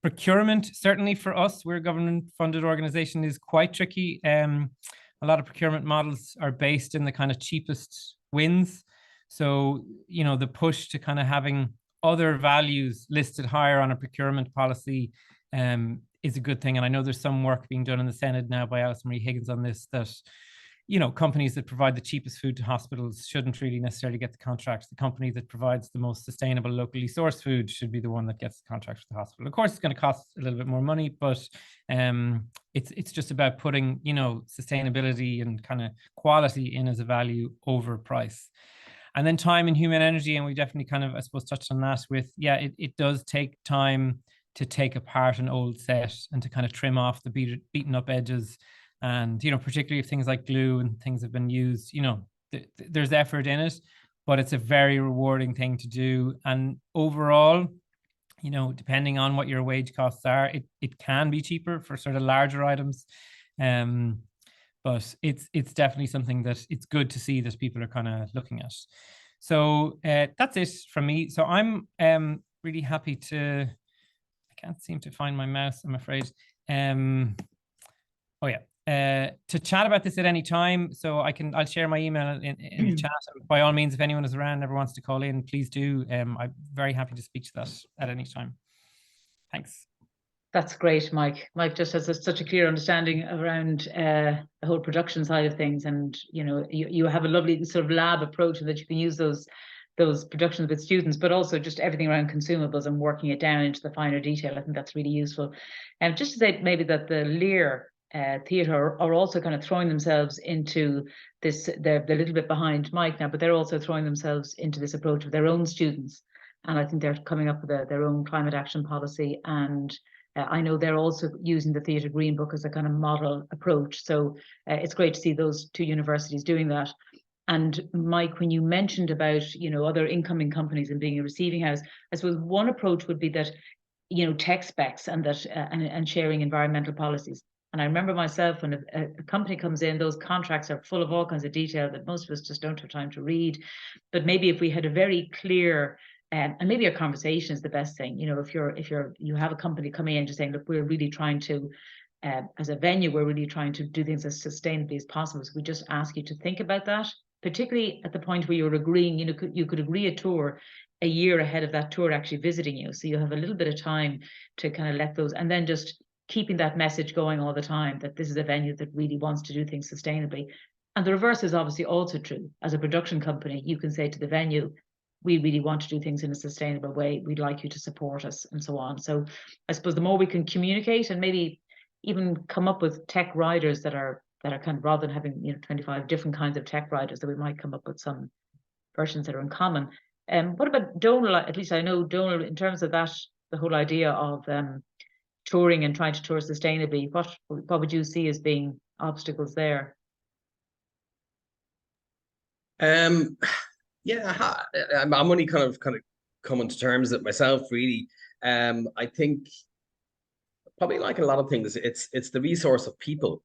Procurement, certainly for us, we're a government funded organization, is quite tricky. A lot of procurement models are based in the kind of cheapest wins. So, you know, the push to kind of having other values listed higher on a procurement policy is a good thing. And I know there's some work being done in the Senate now by Alison Marie Higgins on this, that, you know, companies that provide the cheapest food to hospitals shouldn't really necessarily get the contracts. The company that provides the most sustainable, locally sourced food should be the one that gets the contract with the hospital. Of course, it's going to cost a little bit more money, but it's just about putting, you know, sustainability and kind of quality in as a value over price. And then time and human energy, and we definitely kind of, I suppose, touched on that with, yeah, it does take time to take apart an old set and to kind of trim off the beaten up edges. And, you know, particularly if things like glue and things have been used, you know, there's effort in it, but it's a very rewarding thing to do. And overall, you know, depending on what your wage costs are, it can be cheaper for sort of larger items. But it's definitely something that it's good to see that people are kind of looking at. So that's it from me. So I'm really happy to, I can't seem to find my mouse, I'm afraid. Oh yeah, to chat about this at any time. So I'll share my email in the chat. By all means, if anyone is around, ever wants to call in, please do. I'm very happy to speak to that at any time. Thanks. That's great, Mike. Mike just has such a clear understanding around the whole production side of things, and you know, you have a lovely sort of lab approach that you can use those productions with students, but also just everything around consumables and working it down into the finer detail. I think that's really useful. And just to say maybe that the Lear theatre are also kind of throwing themselves into this. They're a little bit behind Mike now, but they're also throwing themselves into this approach with their own students, and I think they're coming up with their own climate action policy. And I know they're also using the Theatre Green Book as a kind of model approach. So it's great to see those two universities doing that. And Mike, when you mentioned about, you know, other incoming companies and being a receiving house, I suppose one approach would be that, you know, tech specs and that and sharing environmental policies. And I remember myself when a company comes in, those contracts are full of all kinds of detail that most of us just don't have time to read. But maybe if we had a very clear and maybe a conversation is the best thing. You know, if you have a company coming in just saying, look, we're really trying to, as a venue, we're really trying to do things as sustainably as possible. So we just ask you to think about that, particularly at the point where you're agreeing, you know, you could agree a tour a year ahead of that tour actually visiting you. So you have a little bit of time to kind of let those, and then just keeping that message going all the time that this is a venue that really wants to do things sustainably. And the reverse is obviously also true. As a production company, you can say to the venue, we really want to do things in a sustainable way. We'd like you to support us and so on. So I suppose the more we can communicate and maybe even come up with tech riders that are kind of, rather than having, you know, 25 different kinds of tech riders, that we might come up with some versions that are in common. What about Donal? At least I know Donal, in terms of that, the whole idea of touring and trying to tour sustainably, what would you see as being obstacles there? Yeah, I'm only kind of coming to terms with myself, really. I think probably like a lot of things, it's the resource of people.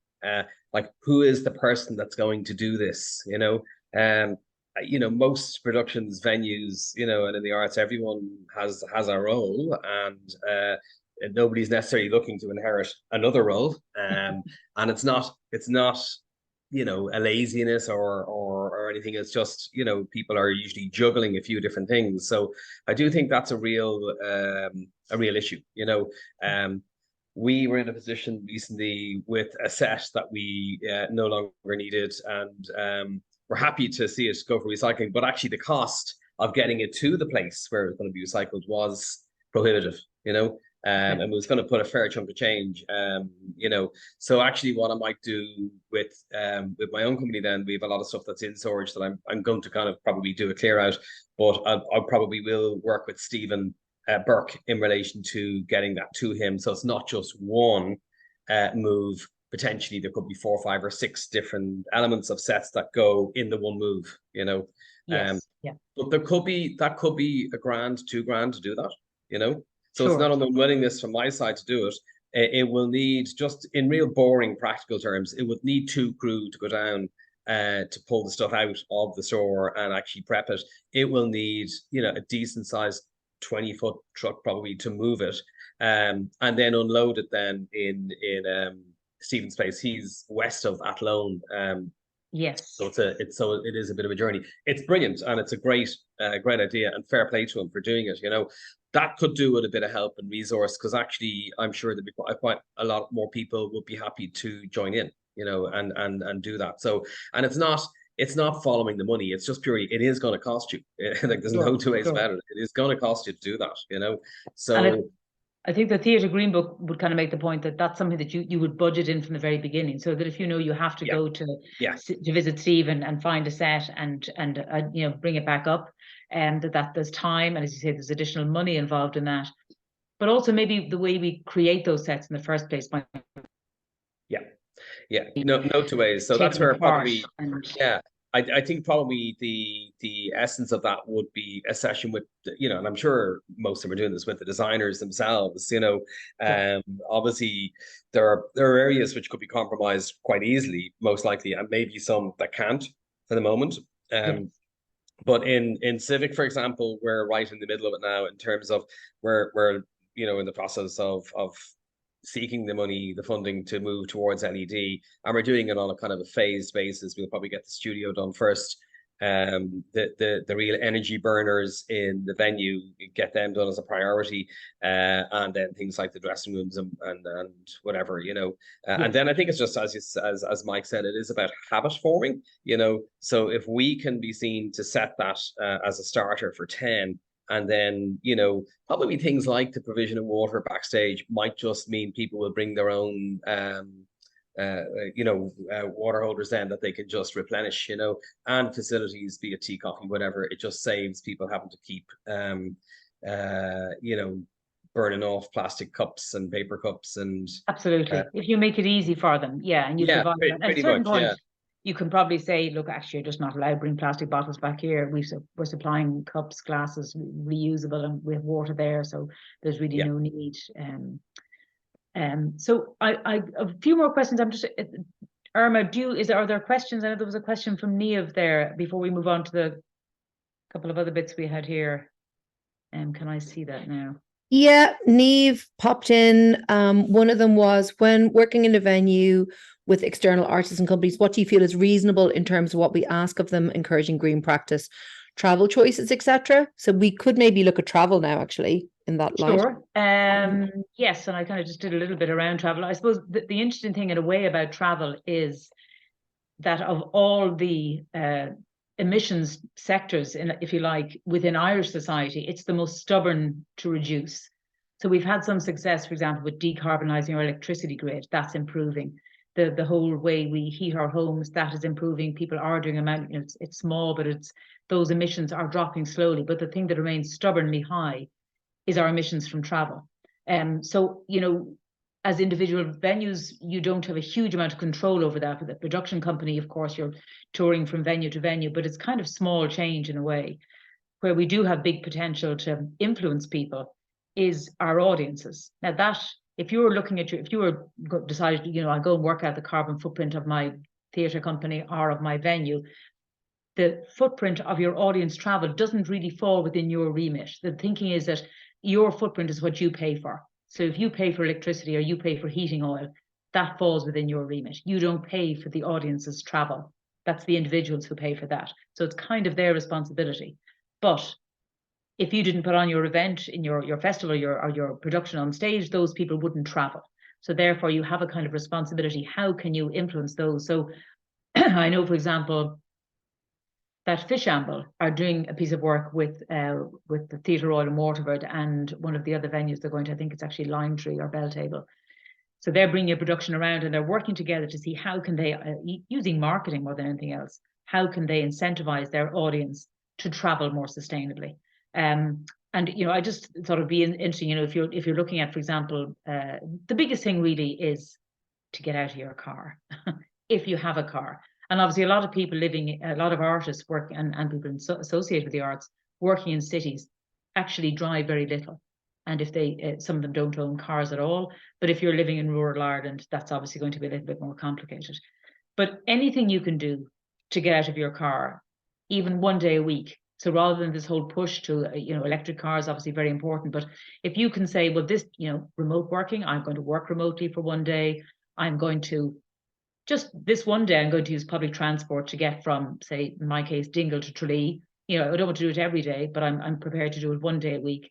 Like who is the person that's going to do this? Most productions, venues, and in the arts, everyone has a role, and nobody's necessarily looking to inherit another role. And it's not a laziness or anything. It's just people are usually juggling a few different things. So I do think that's a real issue. We were in a position recently with a set that we no longer needed, and we're happy to see it go for recycling. But actually, the cost of getting it to the place where it's going to be recycled was prohibitive. And it was going to put a fair chunk of change. So actually, what I might do with my own company, then we have a lot of stuff that's in storage that I'm going to kind of probably do a clear out, but I probably will work with Stephen Burke in relation to getting that to him. So it's not just one move. Potentially there could be 4, 5, or 6 different elements of sets that go in the one move. Yes. But that could be $1,000, $2,000 to do that. So Sure. It's not an unwillingness from my side to do it. It will need, just in real boring practical terms, it would need 2 crew to go down to pull the stuff out of the store and actually prep it. It will need a decent sized 20-foot truck probably to move it, and then unload it then in Stephen's place. He's west of Athlone. Yes. So it is a bit of a journey. It's brilliant, and it's a great idea, and fair play to him for doing it. That could do with a bit of help and resource, because actually I'm sure that quite a lot more people would be happy to join in, and do that. So, and it's not following the money. It's just purely, it is going to cost you. Like there's no two ways about it. It is going to cost you to do that. So I think the Theatre Green Book would kind of make the point that that's something that you would budget in from the very beginning, so that if you have to go to visit Stephen and find a set and bring it back up, and that there's time, and as you say, there's additional money involved in that, but also maybe the way we create those sets in the first place. No two ways. So that's where probably I think probably the essence of that would be a session with, and I'm sure most of them are doing this with the designers themselves. Obviously there are areas which could be compromised quite easily, most likely, and maybe some that can't for the moment. But in Civic, for example, we're right in the middle of it now in terms of we're in the process of seeking the money, the funding to move towards LED, and we're doing it on a kind of a phased basis. We'll probably get the studio done first. The real energy burners in the venue, get them done as a priority, and then things like the dressing rooms and whatever, and then I think it's just as Mike said, it is about habit forming, so if we can be seen to set that as a starter for 10. And then, probably things like the provision of water backstage might just mean people will bring their own, water holders then that they can just replenish, and facilities, be it tea, coffee, whatever. It just saves people having to keep, burning off plastic cups and paper cups. And absolutely, if you make it easy for them, and you provide that. At a certain point, you can probably say, look, actually, you're just not allowed to bring plastic bottles back here. We're supplying cups, glasses, reusable, and we have water there, so there's really no need. So I a few more questions. I'm just Irma, are there questions? I know there was a question from Niamh there before we move on to the couple of other bits we had here. Can I see that now? Yeah, Niamh popped in. One of them was, when working in a venue with external artists and companies, what do you feel is reasonable in terms of what we ask of them, encouraging green practice, travel choices, etc.? So we could maybe look at travel now, actually, in that light. Sure. Yes, and I kind of just did a little bit around travel. I suppose the interesting thing in a way about travel is that of all the emissions sectors, if you like, within Irish society, it's the most stubborn to reduce. So we've had some success, for example, with decarbonising our electricity grid. That's improving. The whole way we heat our homes, that is improving. People are doing it's small, but those emissions are dropping slowly. But the thing that remains stubbornly high is our emissions from travel. So, as individual venues, you don't have a huge amount of control over that. For the production company, of course, you're touring from venue to venue, but it's kind of small change in a way. Where we do have big potential to influence people is our audiences. Now, that if you were looking at if you were decided, you know, I'll go and work out the carbon footprint of my theatre company or of my venue, the footprint of your audience travel doesn't really fall within your remit. The thinking is that your footprint is what you pay for. So if you pay for electricity or you pay for heating oil, that falls within your remit. You don't pay for the audience's travel. That's the individuals who pay for that. So it's kind of their responsibility. But if you didn't put on your event in your festival or your production on stage, those people wouldn't travel. So therefore you have a kind of responsibility. How can you influence those? So I know, for example, that Fishamble are doing a piece of work with the Theatre Royal in Waterford and one of the other venues they're going to, I think it's actually Lime Tree or Belltable. So they're bringing a production around and they're working together to see how can they, using marketing more than anything else, how can they incentivize their audience to travel more sustainably. And you know, I just thought it'd be interesting, you know, if you're looking at, for example, the biggest thing really is to get out of your car, if you have a car. And obviously a lot of people a lot of artists work and people associated with the arts working in cities actually drive very little. And if they, some of them don't own cars at all, but if you're living in rural Ireland, that's obviously going to be a little bit more complicated. But anything you can do to get out of your car, even one day a week. So rather than this whole push to, you know, electric cars, obviously very important. But if you can say, well, this, you know, remote working, I'm going to work remotely for one day. I'm going to just this one day, I'm going to use public transport to get from, say, in my case, Dingle to Tralee. You know, I don't want to do it every day, but I'm prepared to do it one day a week.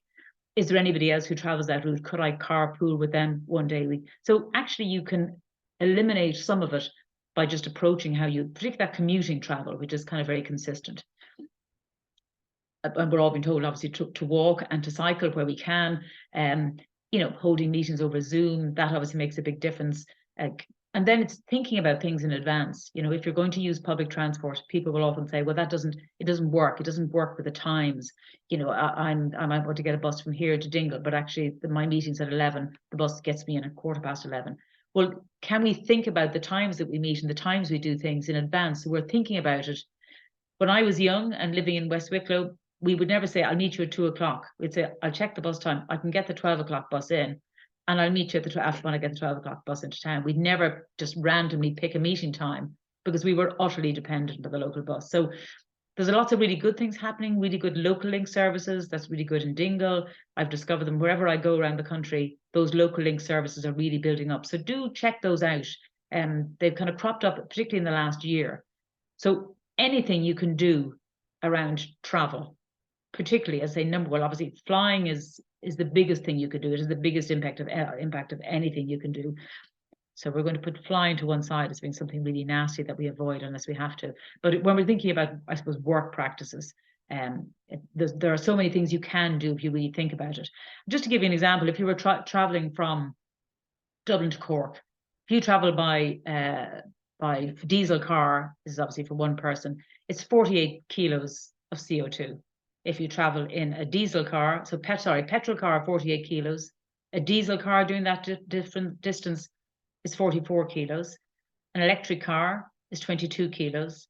Is there anybody else who travels that route? Could I carpool with them one day a week? So actually you can eliminate some of it by just approaching how you, particularly that commuting travel, which is kind of very consistent. And we're all being told, obviously, to walk and to cycle where we can. You know, holding meetings over Zoom, that obviously makes a big difference. And then it's thinking about things in advance. You know, if you're going to use public transport, people will often say, well, it doesn't work. It doesn't work with the times. You know, I might want to get a bus from here to Dingle, but actually my meeting's at 11. The bus gets me in at 11:15. Well, can we think about the times that we meet and the times we do things in advance? So we're thinking about it. When I was young and living in West Wicklow, we would never say, I'll meet you at 2:00. We'd say, I'll check the bus time. I can get the 12:00 bus in. And I'll meet you at after when I get the 12:00 bus into town. We'd never just randomly pick a meeting time because we were utterly dependent on the local bus. So there's lots of really good things happening, really good local link services. That's really good in Dingle. I've discovered them wherever I go around the country. Those local link services are really building up. So do check those out. They've kind of cropped up, particularly in the last year. So anything you can do around travel, particularly as a number, well, obviously flying is the biggest thing you could do. It is the biggest impact of anything you can do. So we're going to put flying to one side as being something really nasty that we avoid unless we have to. But when we're thinking about, I suppose, work practices, there are so many things you can do if you really think about it. Just to give you an example, if you were traveling from Dublin to Cork, if you travel by diesel car, this is obviously for one person, it's 48 kilos of CO2. If you travel in a diesel car, so petrol car, 48 kilos. A diesel car doing that different distance is 44 kilos. An electric car is 22 kilos.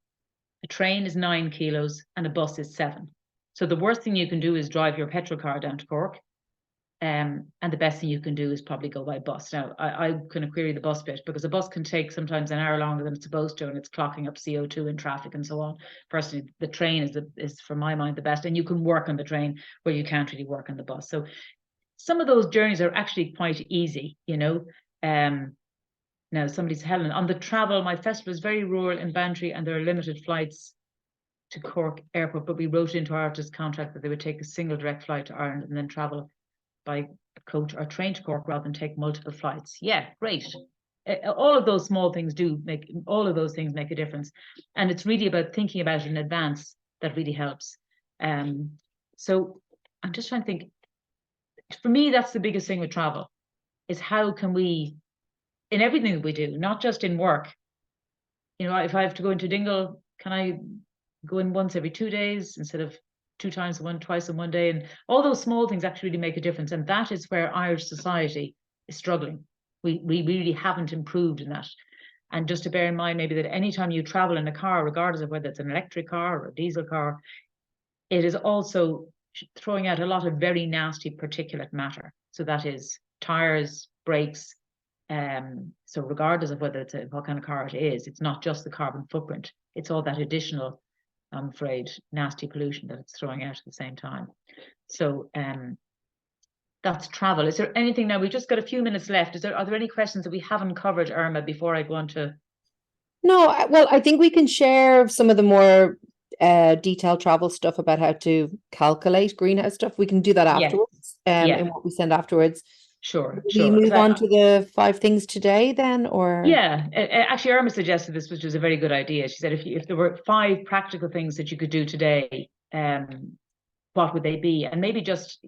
A train is 9 kilos and a bus is 7. So the worst thing you can do is drive your petrol car down to Cork. And the best thing you can do is probably go by bus. Now, I kind of query the bus bit because a bus can take sometimes an hour longer than it's supposed to, and it's clocking up CO2 in traffic and so on. Personally, the train is for my mind the best, and you can work on the train where you can't really work on the bus. So some of those journeys are actually quite easy, you know. Now somebody's Helen on the travel. My festival is very rural in Bantry, and there are limited flights to Cork Airport, but we wrote into our artist contract that they would take a single direct flight to Ireland and then travel by coach or train to Cork rather than take multiple flights. Yeah, great. All of those small things make a difference. And it's really about thinking about it in advance that really helps. So I'm just trying to think, for me, that's the biggest thing with travel, is how can we, in everything that we do, not just in work, you know, if I have to go into Dingle, can I go in once every 2 days instead of twice in one day? And all those small things actually really make a difference. And that is where Irish society is struggling. We really haven't improved in that. And just to bear in mind maybe that anytime you travel in a car, regardless of whether it's an electric car or a diesel car, it is also throwing out a lot of very nasty particulate matter. So that is tires, brakes. So regardless of whether it's what kind of car it is, it's not just the carbon footprint, it's all that additional, I'm afraid, nasty pollution that it's throwing out at the same time. So that's travel. Is there anything now? We've just got a few minutes left. Are there any questions that we haven't covered, Irma, before I go on to? No, well, I think we can share some of the more detailed travel stuff about how to calculate greenhouse stuff. We can do that afterwards, in what we send afterwards. Sure. We move on to the 5 things today then, or? Yeah, actually, Irma suggested this, which was a very good idea. She said if there were 5 practical things that you could do today, what would they be? And maybe just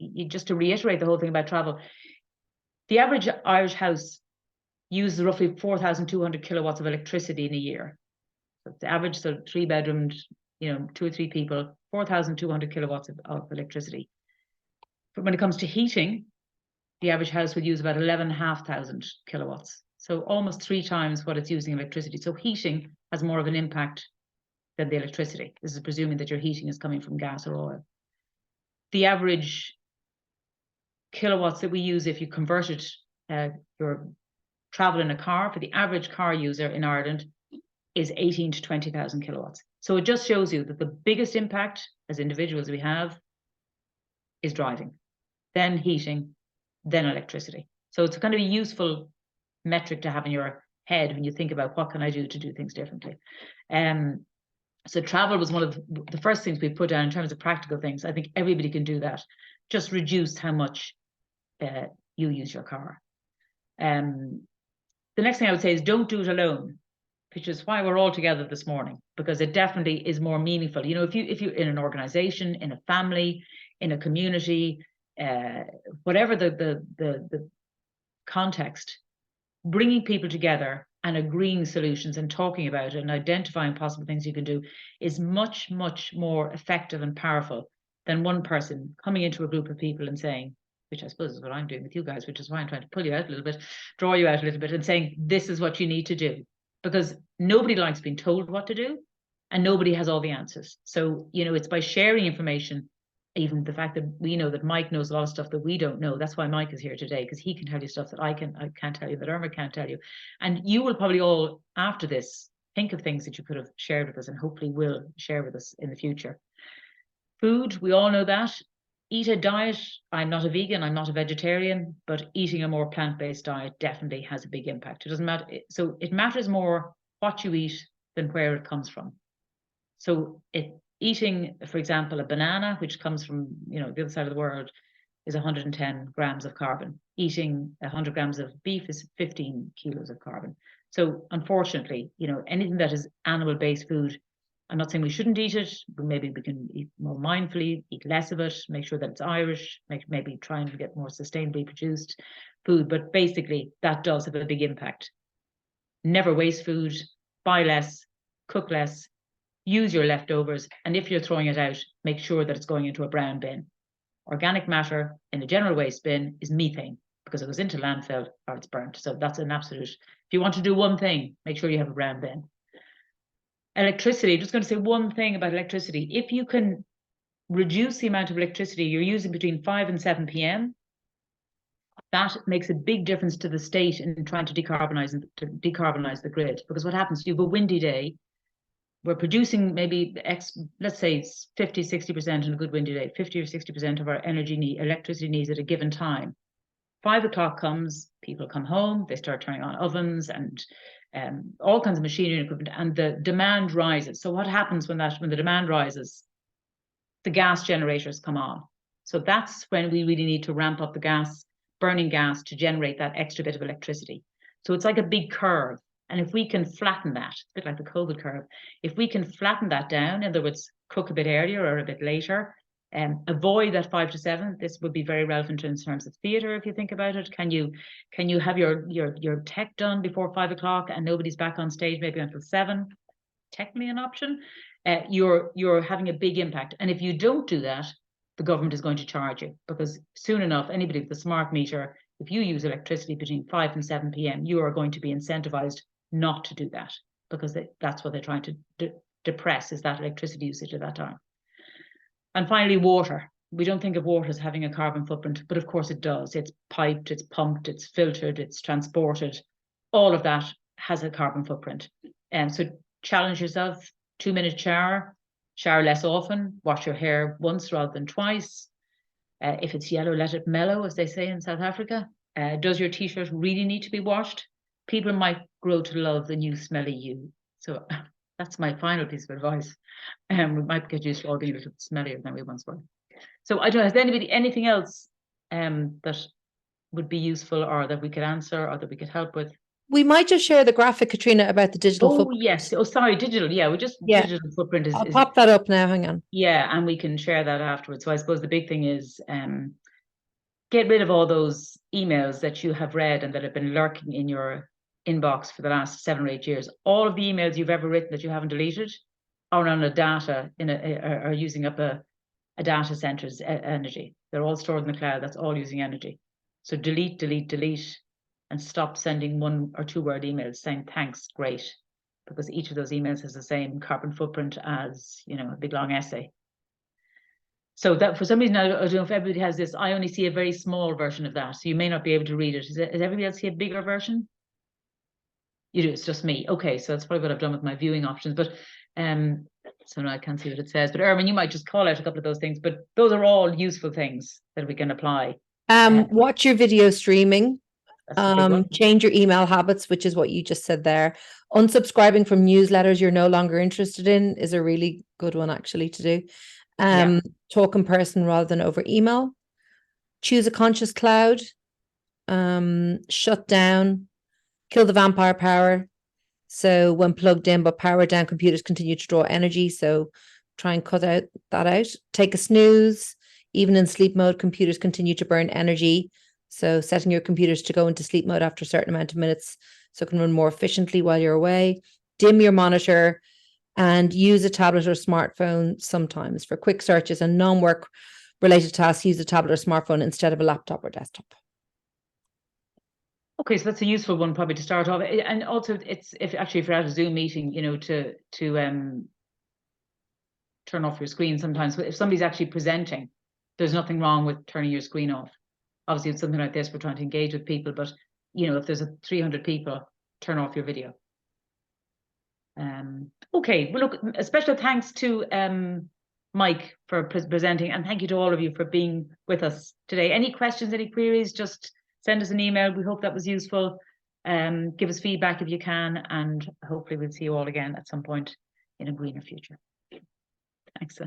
to reiterate the whole thing about travel, the average Irish house uses roughly 4,200 kilowatts of electricity in a year. So it's the average, so 3-bedroomed, 2 or 3 people, 4,200 kilowatts of electricity. But when it comes to heating, the average house would use about 11,500 kilowatts. So almost 3 times what it's using electricity. So heating has more of an impact than the electricity. This is presuming that your heating is coming from gas or oil. The average kilowatts that we use, if you converted your travel in a car, for the average car user in Ireland, is 18 to 20,000 kilowatts. So it just shows you that the biggest impact as individuals we have is driving, then heating, then electricity. So it's kind of a useful metric to have in your head when you think about what can I do to do things differently. So travel was one of the first things we put down in terms of practical things. I think everybody can do that. Just reduce how much you use your car. The next thing I would say is don't do it alone, which is why we're all together this morning, because it definitely is more meaningful. If you're in an organization, in a family, in a community, whatever the context, bringing people together and agreeing solutions and talking about it and identifying possible things you can do is much, much more effective and powerful than one person coming into a group of people and saying, which I suppose is what I'm doing with you guys, which is why I'm trying to pull you out a little bit, draw you out a little bit and saying, this is what you need to do. Because nobody likes being told what to do and nobody has all the answers. So, it's by sharing information, even the fact that we know that Mike knows a lot of stuff that we don't know. That's why Mike is here today, because he can tell you stuff that I can't tell you, that Irma can't tell you. And you will probably all, after this, think of things that you could have shared with us and hopefully will share with us in the future. Food, we all know that. Eat a diet. I'm not a vegan, I'm not a vegetarian, but eating a more plant-based diet definitely has a big impact. It doesn't matter. So it matters more what you eat than where it comes from. So eating, for example, a banana, which comes from, the other side of the world, is 110 grams of carbon. Eating 100 grams of beef is 15 kilos of carbon. So unfortunately, anything that is animal-based food, I'm not saying we shouldn't eat it, but maybe we can eat more mindfully, eat less of it, make sure that it's Irish, maybe try and get more sustainably produced food. But basically, that does have a big impact. Never waste food, buy less, cook less, use your leftovers, and if you're throwing it out, make sure that it's going into a brown bin. Organic matter in a general waste bin is methane, because it goes into landfill or it's burnt. So that's an absolute, if you want to do one thing, make sure you have a brown bin. Electricity, just going to say one thing about electricity. If you can reduce the amount of electricity you're using between 5 and 7 p.m., that makes a big difference to the state in trying to decarbonize the grid. Because what happens, you have a windy day, we're producing maybe let's say 50, 60% in a good windy day, 50 or 60% of our electricity needs at a given time. 5 o'clock comes, people come home, they start turning on ovens and all kinds of machinery and equipment, and the demand rises. So what happens when the demand rises? The gas generators come on. So that's when we really need to ramp up the burning gas to generate that extra bit of electricity. So it's like a big curve. And if we can flatten that, a bit like the COVID curve, if we can flatten that down, in other words, cook a bit earlier or a bit later, avoid that 5 to 7. This would be very relevant in terms of theatre, if you think about it. Can you have your tech done before 5 o'clock and nobody's back on stage maybe until 7? Technically an option. You're having a big impact. And if you don't do that, the government is going to charge you, because soon enough, anybody with a smart meter, if you use electricity between 5 and 7 p.m., you are going to be incentivized not to do that, because that's what they're trying to depress, is that electricity usage at that time. And finally, water. we don't think of water as having a carbon footprint, but of course it does. It's piped, it's pumped, it's filtered, it's transported. All of that has a carbon footprint. And so challenge yourself, 2-minute shower, shower less often, wash your hair once rather than twice. If it's yellow, let it mellow, as they say in South Africa. Does your t-shirt really need to be washed? People might grow to love the new smelly you. So that's my final piece of advice. We might get used to all being a little bit smellier than we once were. So I don't know, has anybody anything else that would be useful or that we could answer or that we could help with? We might just share the graphic, Katrina, about the digital Oh, footprint. yes. Oh, sorry, digital. Yeah, we just Yeah. digital footprint is I'll pop that up now. Hang on. yeah, and we can share that afterwards. So I suppose the big thing is get rid of all those emails that you have read and that have been lurking in your inbox for the last 7 or 8 years. All of the emails you've ever written that you haven't deleted are on a data are using up a data center's energy. They're all stored in the cloud. That's all using energy. So delete, delete, delete, and stop sending 1 or 2 word emails saying thanks, great, because each of those emails has the same carbon footprint as, you know, a big long essay. So that for some reason, I don't know if everybody has this, I only see a very small version of that. So you may not be able to read it. Does everybody else see a bigger version? You do, it's just me. Okay, so that's probably what I've done with my viewing options. But so now I can't see what it says. But Erwin, you might just call out a couple of those things. But those are all useful things that we can apply. Watch your video streaming. That's the big one. Change your email habits, which is what you just said there. Unsubscribing from newsletters you're no longer interested in is a really good one actually to do. Yeah. Talk in person rather than over email. Choose a conscious cloud. Shut down. Kill the vampire power. So when plugged in but powered down, computers continue to draw energy. So try and cut that out. Take a snooze. Even in sleep mode, computers continue to burn energy. So setting your computers to go into sleep mode after a certain amount of minutes so it can run more efficiently while you're away. Dim your monitor and use a tablet or smartphone sometimes for quick searches and non-work related tasks. Use a tablet or smartphone instead of a laptop or desktop. Okay, so that's a useful one probably to start off. And also it's if you're at a Zoom meeting, you know, to turn off your screen sometimes. But if somebody's actually presenting, there's nothing wrong with turning your screen off. Obviously, with something like this, we're trying to engage with people, but you know, if there's 300 people, turn off your video. Okay, well, look, a special thanks to Mike for presenting, and thank you to all of you for being with us today. Any questions, any queries, just send us an email. We hope that was useful. Give us feedback if you can, and hopefully we'll see you all again at some point in a greener future. Thanks.